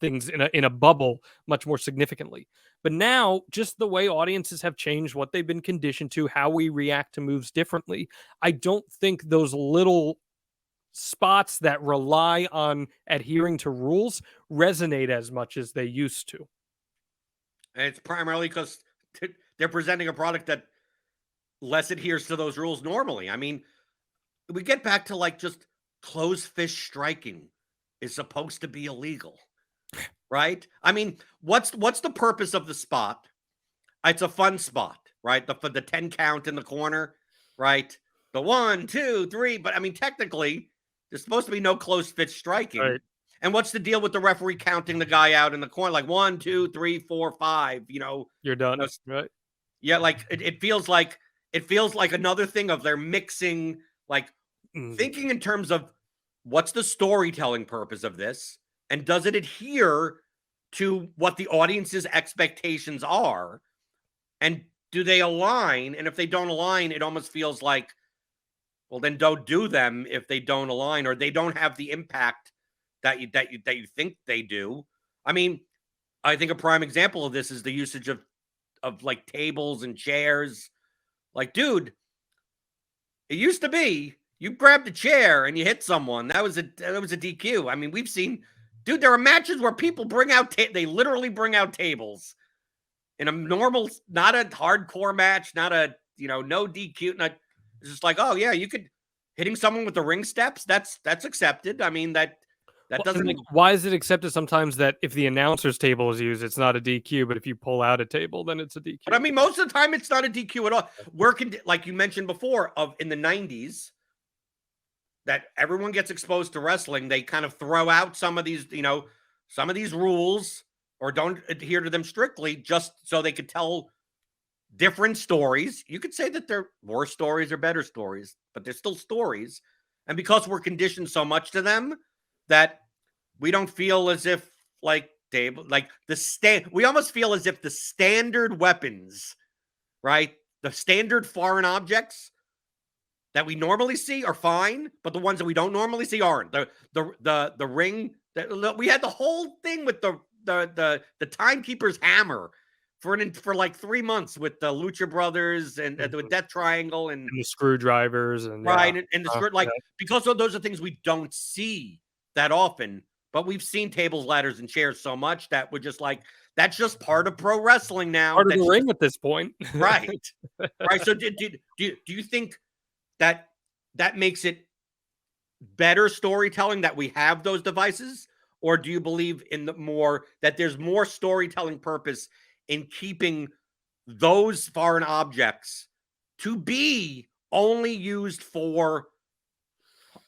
things in a bubble much more significantly. But now, just the way audiences have changed, what they've been conditioned to, how we react to moves differently, I don't think those little spots that rely on adhering to rules resonate as much as they used to. And it's primarily because they're presenting a product that less adheres to those rules normally. I mean, we get back to like just closed fist striking is supposed to be illegal, right? I mean, what's the purpose of the spot? It's a fun spot, right? For the 10 count in the corner, right? The 1, 2, 3. But I mean, technically, there's supposed to be no close fist striking. Right. And what's the deal with the referee counting the guy out in the corner? Like 1, 2, 3, 4, 5, You're done. Right. yeah, like it feels like another thing of they're mixing, like thinking in terms of what's the storytelling purpose of this, and does it adhere to what the audience's expectations are, and do they align? And if they don't align, it almost feels like, well, then don't do them if they don't align, or they don't have the impact that you think they do. I mean, I think a prime example of this is the usage of like tables and chairs. Like, dude, it used to be you grabbed a chair and you hit someone. That was a DQ. I mean, we've seen, dude, there are matches where people bring out they literally bring out tables in a normal, not a hardcore match, not a no DQ. It's just like, oh yeah, you could hitting someone with the ring steps. That's accepted. I mean that doesn't. Like, why is it accepted sometimes that if the announcer's table is used, it's not a DQ, but if you pull out a table, then it's a DQ? But I mean, most of the time, it's not a DQ at all. Like you mentioned before, in the 90s, that everyone gets exposed to wrestling, they kind of throw out some of these rules or don't adhere to them strictly just so they could tell different stories. You could say that they're worse stories or better stories, but they're still stories. And because we're conditioned so much to them that we don't feel as if we almost feel as if the standard weapons, right? The standard foreign objects that we normally see are fine, but the ones that we don't normally see aren't. The ring, we had the whole thing with the timekeeper's hammer for like 3 months with the Lucha Brothers and the Death Triangle and the screwdrivers and right and the screw because those are things we don't see that often. But we've seen tables, ladders, and chairs so much that we're just like, that's just part of pro wrestling now. Part of the ring at this point. Right. Right. So do you think that makes it better storytelling that we have those devices? Or do you believe in that there's more storytelling purpose in keeping those foreign objects to be only used for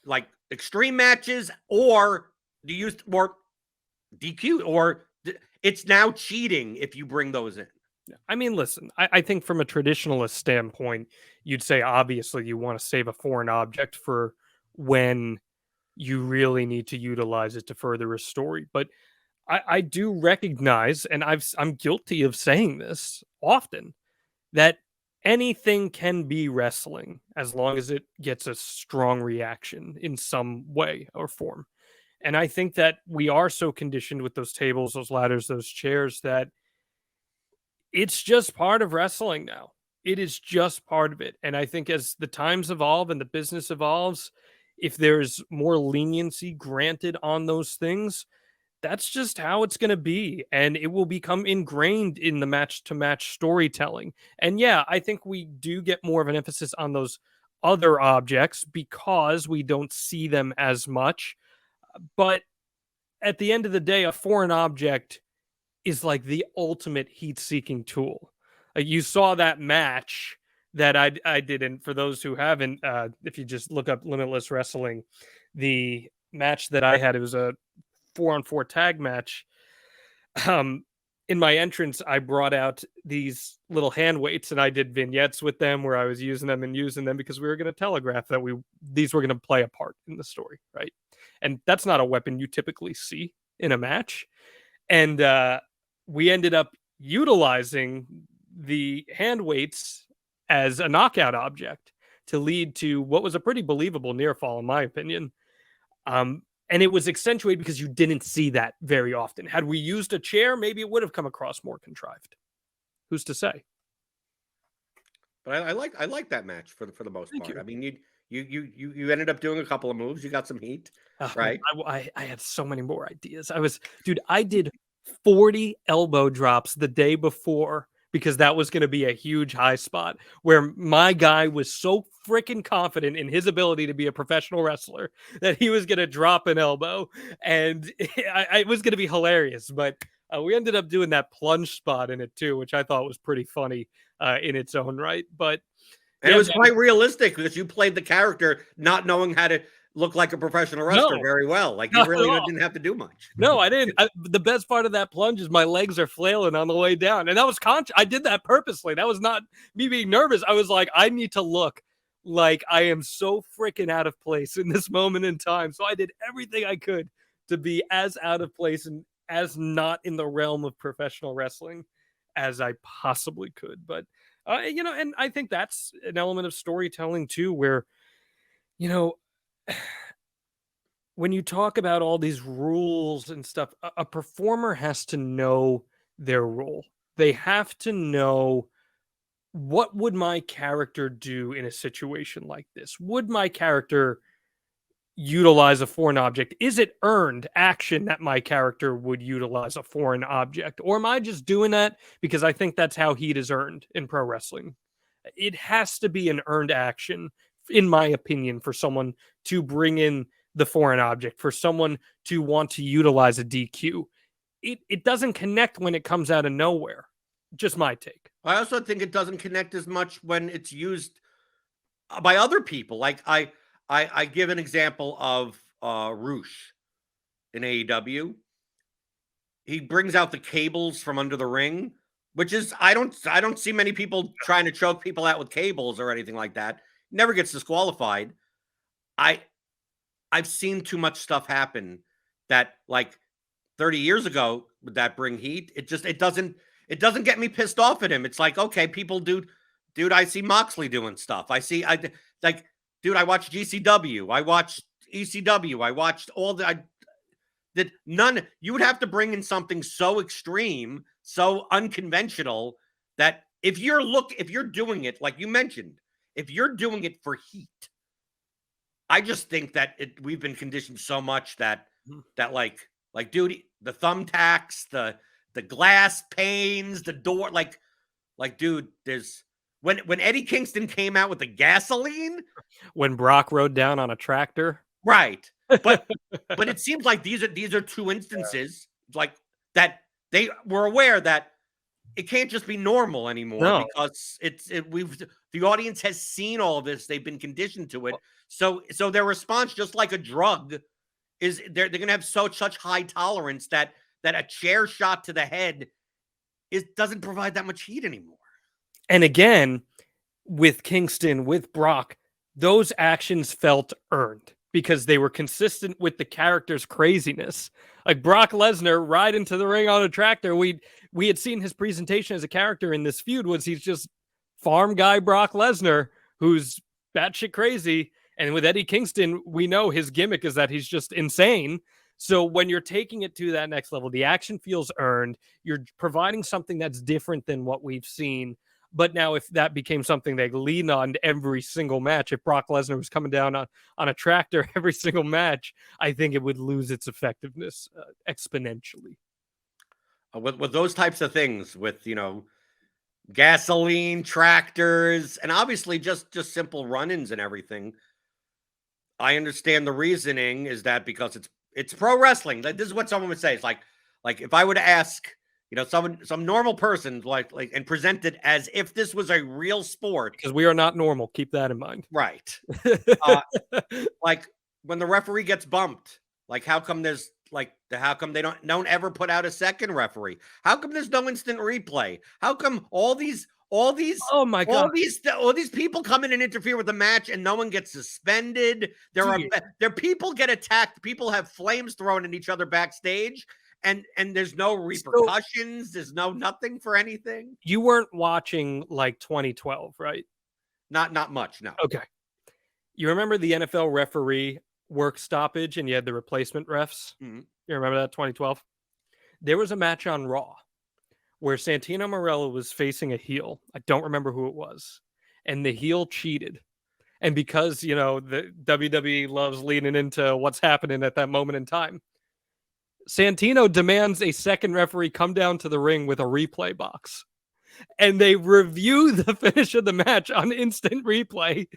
like extreme matches, or do you use more DQ, or it's now cheating if you bring those in? I mean, listen, I think from a traditionalist standpoint, you'd say obviously you want to save a foreign object for when you really need to utilize it to further a story. But I do recognize, and I'm guilty of saying this often, that anything can be wrestling as long as it gets a strong reaction in some way or form. And I think that we are so conditioned with those tables, those ladders, those chairs that it's just part of wrestling now. It is just part of it. And I think as the times evolve and the business evolves, if there's more leniency granted on those things, that's just how it's going to be. And it will become ingrained in the match to match storytelling. And yeah, I think we do get more of an emphasis on those other objects because we don't see them as much. But at the end of the day, a foreign object is like the ultimate heat seeking tool. You saw that match that I did. And for those who haven't, if you just look up Limitless Wrestling, the match that I had, it was a 4-on-4 tag match. In my entrance, I brought out these little hand weights and I did vignettes with them where I was using them because we were going to telegraph that these were going to play a part in the story, right? And that's not a weapon you typically see in a match. And we ended up utilizing the hand weights as a knockout object to lead to what was a pretty believable near fall, in my opinion. And it was accentuated because you didn't see that very often. Had we used a chair, maybe it would have come across more contrived. Who's to say? But I like that match for the most Thank part. you. I mean, you ended up doing a couple of moves. You got some heat, right? I had so many more ideas. I did 40 elbow drops the day before because that was going to be a huge high spot where my guy was so freaking confident in his ability to be a professional wrestler that he was going to drop an elbow, and it was going to be hilarious. But we ended up doing that plunge spot in it too, which I thought was pretty funny in its own right. But and it was quite realistic because you played the character not knowing how to look like a professional wrestler very well. Like you really didn't have to do much. No, I didn't. The best part of that plunge is my legs are flailing on the way down. And that was conscious. I did that purposely. That was not me being nervous. I was like, I need to look like I am so freaking out of place in this moment in time. So I did everything I could to be as out of place and as not in the realm of professional wrestling as I possibly could. But, and I think that's an element of storytelling too, where, when you talk about all these rules and stuff, a performer has to know their role. They have to know, what would my character do in a situation like this? Would my character utilize a foreign object? Is it earned action that my character would utilize a foreign object? Or am I just doing that because I think that's how heat is earned in pro wrestling? It has to be an earned action, in my opinion, for someone to bring in the foreign object, for someone to want to utilize a DQ. It doesn't connect when it comes out of nowhere. Just my take. I also think it doesn't connect as much when it's used by other people. Like I give an example of Roosh in AEW. He brings out the cables from under the ring, which is I don't see many people trying to choke people out with cables or anything like that. Never gets disqualified. I've seen too much stuff happen that, like, 30 years ago, would that bring heat? It doesn't get me pissed off at him. It's like, okay, people do, dude, I see Moxley doing stuff. I watched GCW. I watched ECW. I watched all you would have to bring in something so extreme, so unconventional that if you're doing it, like you mentioned, if you're doing it for heat, I just think that we've been conditioned so much that like dude, the thumbtacks, the glass panes, the door, like dude, there's when Eddie Kingston came out with the gasoline, when Brock rode down on a tractor, right? But it seems like these are two instances like that they were aware that it can't just be normal anymore because the audience has seen all of this. They've been conditioned to it. So their response, just like a drug, is they're going to have such high tolerance that a chair shot to the head doesn't provide that much heat anymore. And again, with Kingston, with Brock, those actions felt earned because they were consistent with the character's craziness. Like Brock Lesnar ride into the ring on a tractor. We had seen his presentation as a character in this feud was he's just farm guy Brock Lesnar who's batshit crazy. And with Eddie Kingston, we know his gimmick is that he's just insane. So when you're taking it to that next level, the action feels earned. You're providing something that's different than what we've seen. But now if that became something they lean on every single match, if Brock Lesnar was coming down on a tractor every single match, I think it would lose its effectiveness exponentially. With those types of things, with gasoline, tractors, and obviously just simple run-ins and everything. I understand the reasoning is that because it's pro wrestling. This is what someone would say. It's like if I would ask, some normal person like and present it as if this was a real sport. Because we are not normal. Keep that in mind. Right. Like when the referee gets bumped, like how come they don't ever put out a second referee? How come there's no instant replay? How come all these Oh my God. all these people come in and interfere with the match and no one gets suspended? People get attacked, people have flames thrown at each other backstage, and there's no repercussions, there's no nothing for anything. You weren't watching like 2012, right? Not much, no. Okay. You remember the NFL referee work stoppage and you had the replacement refs? Mm-hmm. You remember that 2012? There was a match on Raw where Santino Marella was facing a heel. I don't remember who it was. And the heel cheated. And because, the WWE loves leaning into what's happening at that moment in time, Santino demands a second referee come down to the ring with a replay box. And they review the finish of the match on instant replay,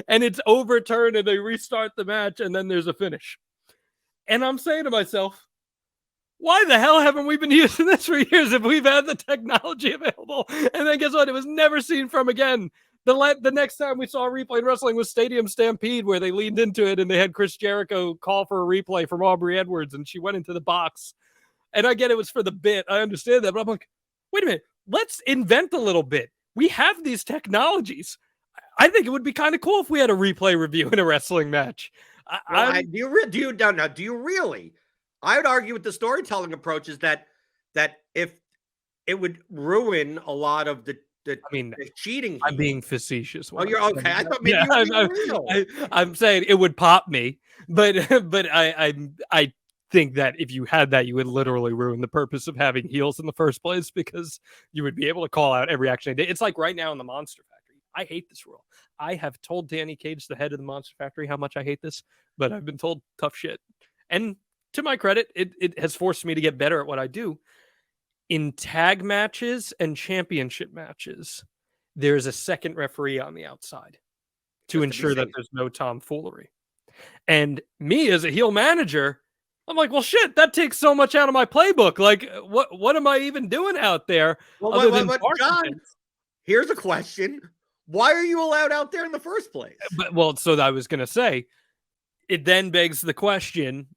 and it's overturned, and they restart the match, and then there's a finish. And I'm saying to myself, why the hell haven't we been using this for years if we've had the technology available? And then guess what? It was never seen from again. The next time we saw a replay in wrestling was Stadium Stampede, where they leaned into it and they had Chris Jericho call for a replay from Aubrey Edwards, and she went into the box. And I get it was for the bit. I understand that, but I'm like, wait a minute. Let's invent a little bit. We have these technologies. I think it would be kind of cool if we had a replay review in a wrestling match. Do you really? I would argue with the storytelling approach is that if it would ruin a lot of the cheating. I'm being facetious. Oh, you're okay. I thought maybe you were real. I'm saying it would pop me, but I think that if you had that, you would literally ruin the purpose of having heels in the first place, because you would be able to call out every action. It's like right now in the Monster Factory. I hate this rule. I have told Danny Cage, the head of the Monster Factory, how much I hate this, but I've been told tough shit. And to my credit, it has forced me to get better at what I do. In tag matches and championship matches, there's a second referee on the outside to ensure that there's no tomfoolery. And me as a heel manager, I'm like, well, shit, that takes so much out of my playbook. Like, what am I even doing out there? Well, John, here's a question. Why are you allowed out there in the first place? So I was going to say, it then begs the question,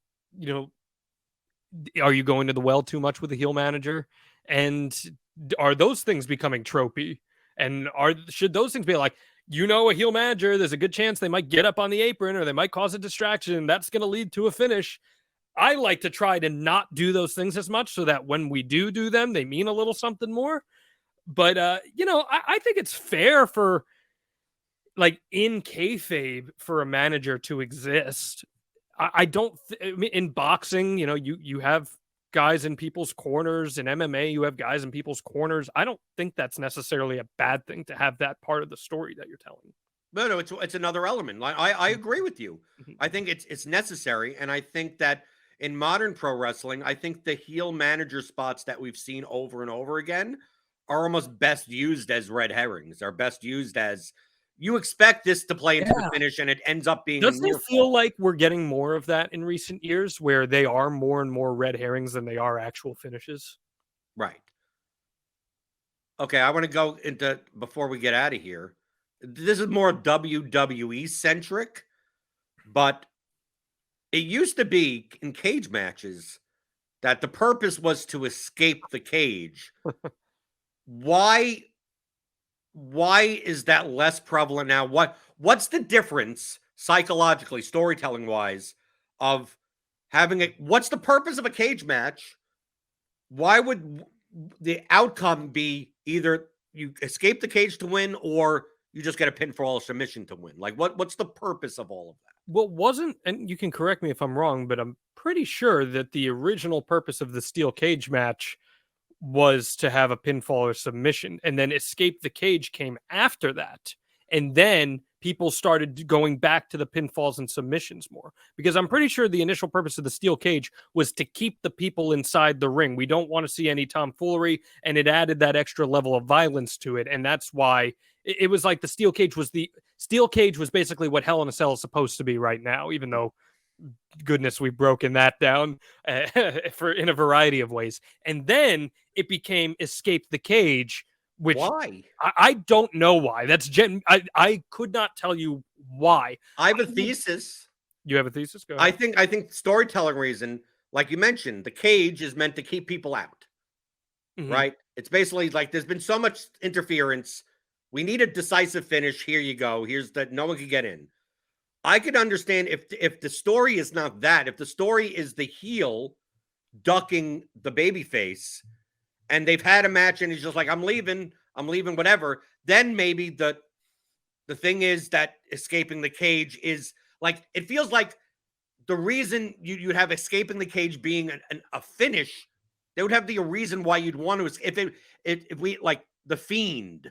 are you going to the well too much with a heel manager? And are those things becoming tropey? And should those things be like, a heel manager, there's a good chance they might get up on the apron or they might cause a distraction. That's going to lead to a finish. I like to try to not do those things as much so that when we do them, they mean a little something more. But, I think it's fair for, like, in kayfabe for a manager to exist. I don't in boxing, you have guys in people's corners. In MMA, you have guys in people's corners. I don't think that's necessarily a bad thing to have that part of the story that you're telling. No, it's another element. I agree with you. I think it's necessary, and I think that in modern pro wrestling, I think the heel manager spots that we've seen over and over again are almost best used as red herrings. Are best used as you expect this to play into the finish, and it ends up being. Doesn't it feel like we're getting more of that in recent years, where they are more and more red herrings than they are actual finishes? Right. Okay, I want to go into, before we get out of here, this is more WWE centric, but it used to be in cage matches that the purpose was to escape the cage. Why is that less prevalent now? What's the difference psychologically, storytelling wise, of having what's the purpose of a cage match? Why would the outcome be either you escape the cage to win or you just get a pinfall or submission to win? Like, what's the purpose of all of that? Well, and you can correct me if I'm wrong, but I'm pretty sure that the original purpose of the steel cage match was to have a pinfall or submission, and then Escape the Cage came after that. And then people started going back to the pinfalls and submissions more, because I'm pretty sure the initial purpose of the steel cage was to keep the people inside the ring. We don't want to see any tomfoolery, and it added that extra level of violence to it. And that's why it was like the steel cage was basically what Hell in a Cell is supposed to be right now, even though goodness, we've broken that down for in a variety of ways. And then it became Escape the Cage, which Why? I don't know why. I could not tell you why. I have a thesis. You have a thesis? Go ahead. I think storytelling reason, like you mentioned, the cage is meant to keep people out, right? It's basically like there's been so much interference. We need a decisive finish. Here you go. Here's that no one can get in. I could understand if the story is not that, if the story is the heel ducking the babyface, and they've had a match and he's just like, I'm leaving, whatever, then maybe the thing is that escaping the cage is like, it feels like the reason you'd have escaping the cage being a finish, they would have the reason why you'd want to, if we like the Fiend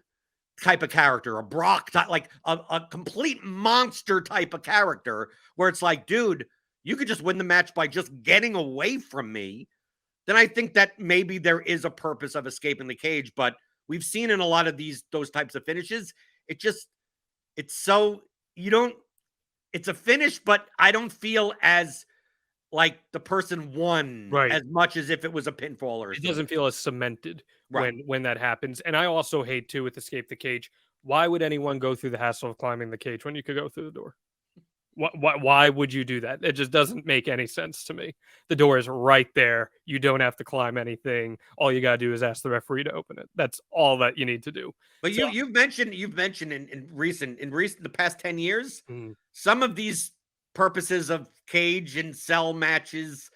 type of character, a Brock, like a complete monster type of character, where it's like, dude, you could just win the match by just getting away from me, then I think that maybe there is a purpose of escaping the cage. But we've seen in a lot of those types of finishes, it's so, it's a finish, but I don't feel as like the person won as much as if it was a pinfall or something. It doesn't feel as cemented when that happens. And I also hate too with Escape the Cage. Why would anyone go through the hassle of climbing the cage when you could go through the door? Why would you do that? It just doesn't make any sense to me. The door is right there. You don't have to climb anything. All you got to do is ask the referee to open it. That's all that you need to do. But so, you've mentioned in the past 10 years, some of these purposes of cage and cell matches,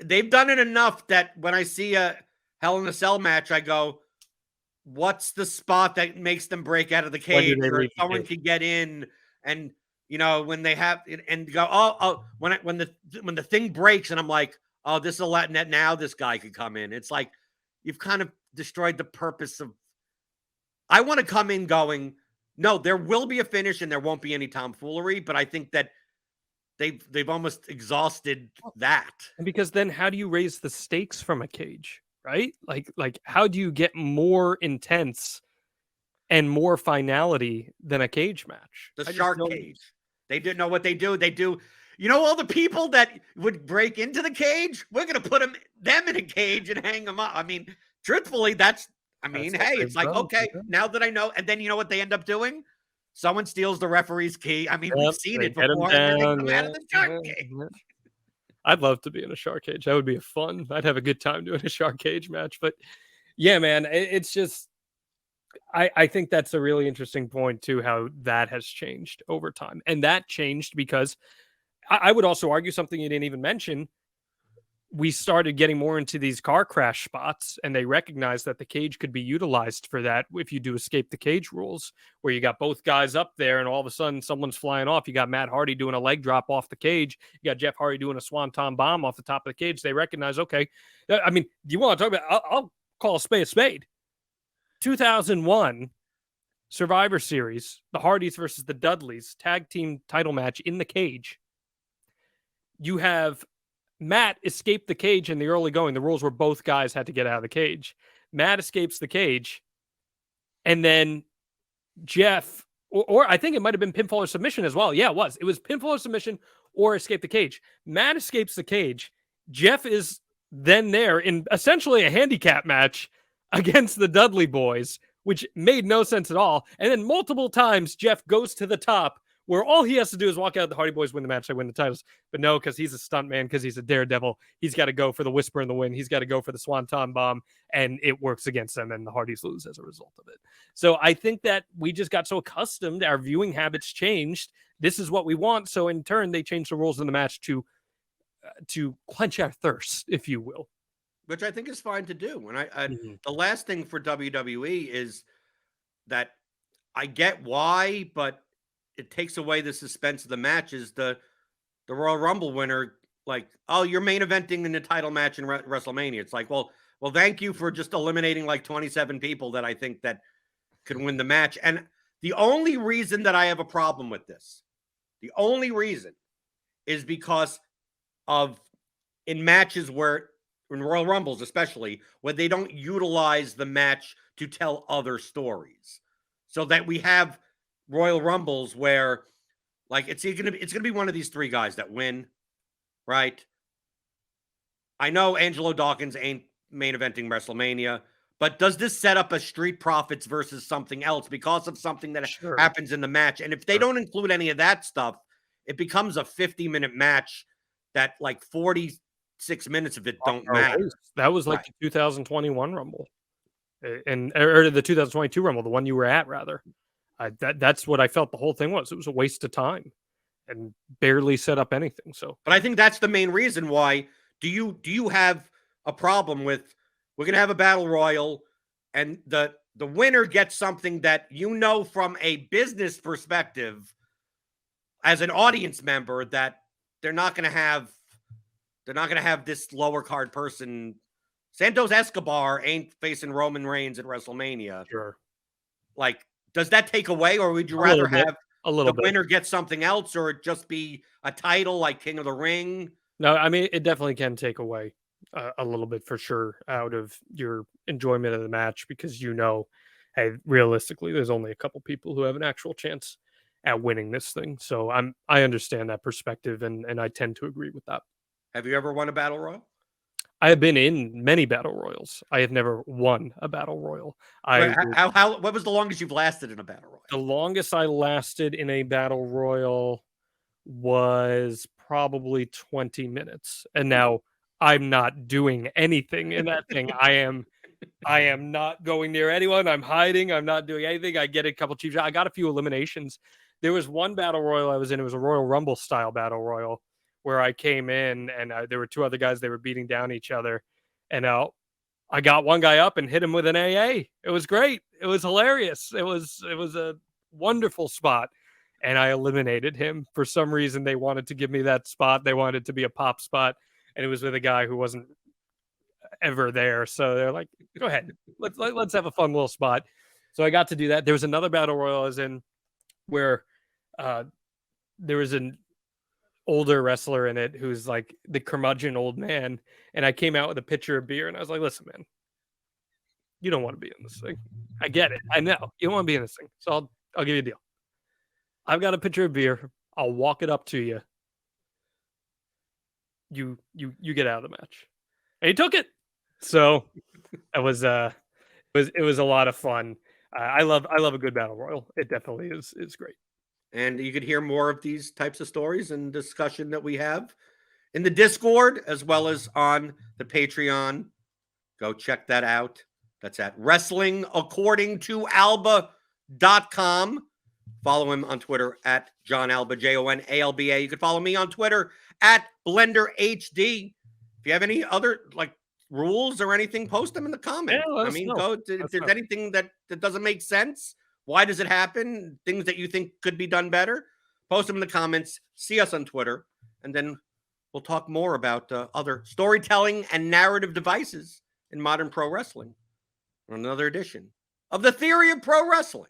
they've done it enough that when I see a Hell in a Cell match, I go, what's the spot that makes them break out of the cage, or someone can get in? And when they have and go, when the thing breaks, and I'm like, oh, this is a lot net, now this guy could come in. It's like you've kind of destroyed the purpose of. I want to come in going, no, there will be a finish and there won't be any tomfoolery, but I think that they've almost exhausted that. And because then how do you raise the stakes from a cage, right? Like how do you get more intense and more finality than a cage match? The shark cage. They didn't know what they do. They do, all the people that would break into the cage, we're going to put them in a cage and hang them up. I mean, truthfully, hey, it's like, okay, now that I know. And then you know what they end up doing? Someone steals the referee's key. I mean, we've seen it before. And then they come out of the shark cage. I'd love to be in a shark cage. That would be fun. I'd have a good time doing a shark cage match. But yeah, man, it's just, I think that's a really interesting point too, how that has changed over time. And that changed because I would also argue something you didn't even mention. We started getting more into these car crash spots, and they recognized that the cage could be utilized for that if you do Escape the Cage rules, where you got both guys up there and all of a sudden someone's flying off. You got Matt Hardy doing a leg drop off the cage. You got Jeff Hardy doing a swanton bomb off the top of the cage. They recognize, okay, I mean, do you want to talk about, I'll call a spade a spade. 2001 Survivor Series, the Hardys versus the Dudleys tag team title match in the cage. You have Matt escape the cage in the early going. The rules were both guys had to get out of the cage. Matt escapes the cage, and then Jeff, or I think it might have been pinfall or submission as well. Yeah, it was. It was pinfall or submission or escape the cage. Matt escapes the cage. Jeff is then there in essentially a handicap match against the Dudley boys, which made no sense at all. And then multiple times, Jeff goes to the top, where all he has to do is walk out. The Hardy Boys win the match. They win the titles. But no, because he's a stuntman, because he's a daredevil, he's got to go for the whisper in the wind. He's got to go for the swanton bomb, and it works against them, and the Hardys lose as a result of it. So I think that we just got so accustomed. Our viewing habits changed. This is what we want. So in turn, they changed the rules in the match to quench our thirst, if you will. Which I think is fine to do. And the last thing for WWE is that I get why, but it takes away the suspense of the matches. The Royal Rumble winner, like, oh, you're main eventing in the title match in WrestleMania. It's like, well, Well, thank you for just eliminating like 27 people that I think that could win the match. And the only reason that I have a problem with this, the only reason is because of in matches where, in Royal Rumbles especially, where they don't utilize the match to tell other stories. So that we have Royal Rumbles where, like, it's gonna be one of these three guys that win, right? I know Angelo Dawkins ain't main eventing WrestleMania, but does this set up a Street Profits versus something else because of something that Sure. happens in the match? And if they don't include any of that stuff, it becomes a 50-minute match that like 46 minutes of it don't matter. That was like Right. the 2021 Rumble, and or the 2022 Rumble, the one you were at, rather. That's what I felt the whole thing was. It was a waste of time and barely set up anything. So, But I think that's the main reason why. Do you have a problem with we're gonna have a battle royal and the winner gets something that you know from a business perspective as an audience member that they're not gonna have this lower card person. Santos Escobar ain't facing Roman Reigns at WrestleMania. sure. Like, does that take away, or would you A little rather bit. have A little the bit. winner get something else, or it just be a title like King of the Ring? No, I mean, it definitely can take away a little bit for sure out of your enjoyment of the match because hey, realistically, there's only a couple people who have an actual chance at winning this thing. So I understand that perspective, and I tend to agree with that. Have you ever won a battle royal? I have been in many battle royals. I have never won a battle royal. What was the longest you've lasted in a battle royal? The longest I lasted in a battle royal was probably 20 minutes. And now I'm not doing anything in that thing. I am not going near anyone. I'm hiding. I'm not doing anything. I get a couple cheap shots. I got a few eliminations. There was one battle royal I was in. It was a Royal Rumble style battle royal where I came in and there were two other guys. They were beating down each other. And I got one guy up and hit him with an AA. It was great. It was hilarious. It was a wonderful spot. And I eliminated him. For some reason, they wanted to give me that spot. They wanted it to be a pop spot. And it was with a guy who wasn't ever there. So they're like, go ahead. Let's have a fun little spot. So I got to do that. There was another battle royal I was in where there was an older wrestler in it who's like the curmudgeon old man. And I came out with a pitcher of beer and I was like, listen, man, you don't want to be in this thing. I get it. I know you don't want to be in this thing. So I'll give you a deal. I've got a pitcher of beer. I'll walk it up to you. You get out of the match. And he took it. So it was a lot of fun. I love a good battle royal. It definitely is great. And you could hear more of these types of stories and discussion that we have in the Discord as well as on the Patreon. Go check that out. That's at wrestlingaccordingtoalba.com. Follow him on Twitter at Jon Alba, JONALBA. You can follow me on Twitter at BlenderHD. If you have any other like rules or anything, post them in the comments. Yeah, I mean, if there's anything that doesn't make sense, why does it happen? Things that you think could be done better, post them in the comments. See us on Twitter, and then we'll talk more about other storytelling and narrative devices in modern pro wrestling on another edition of The Theory of Pro Wrestling.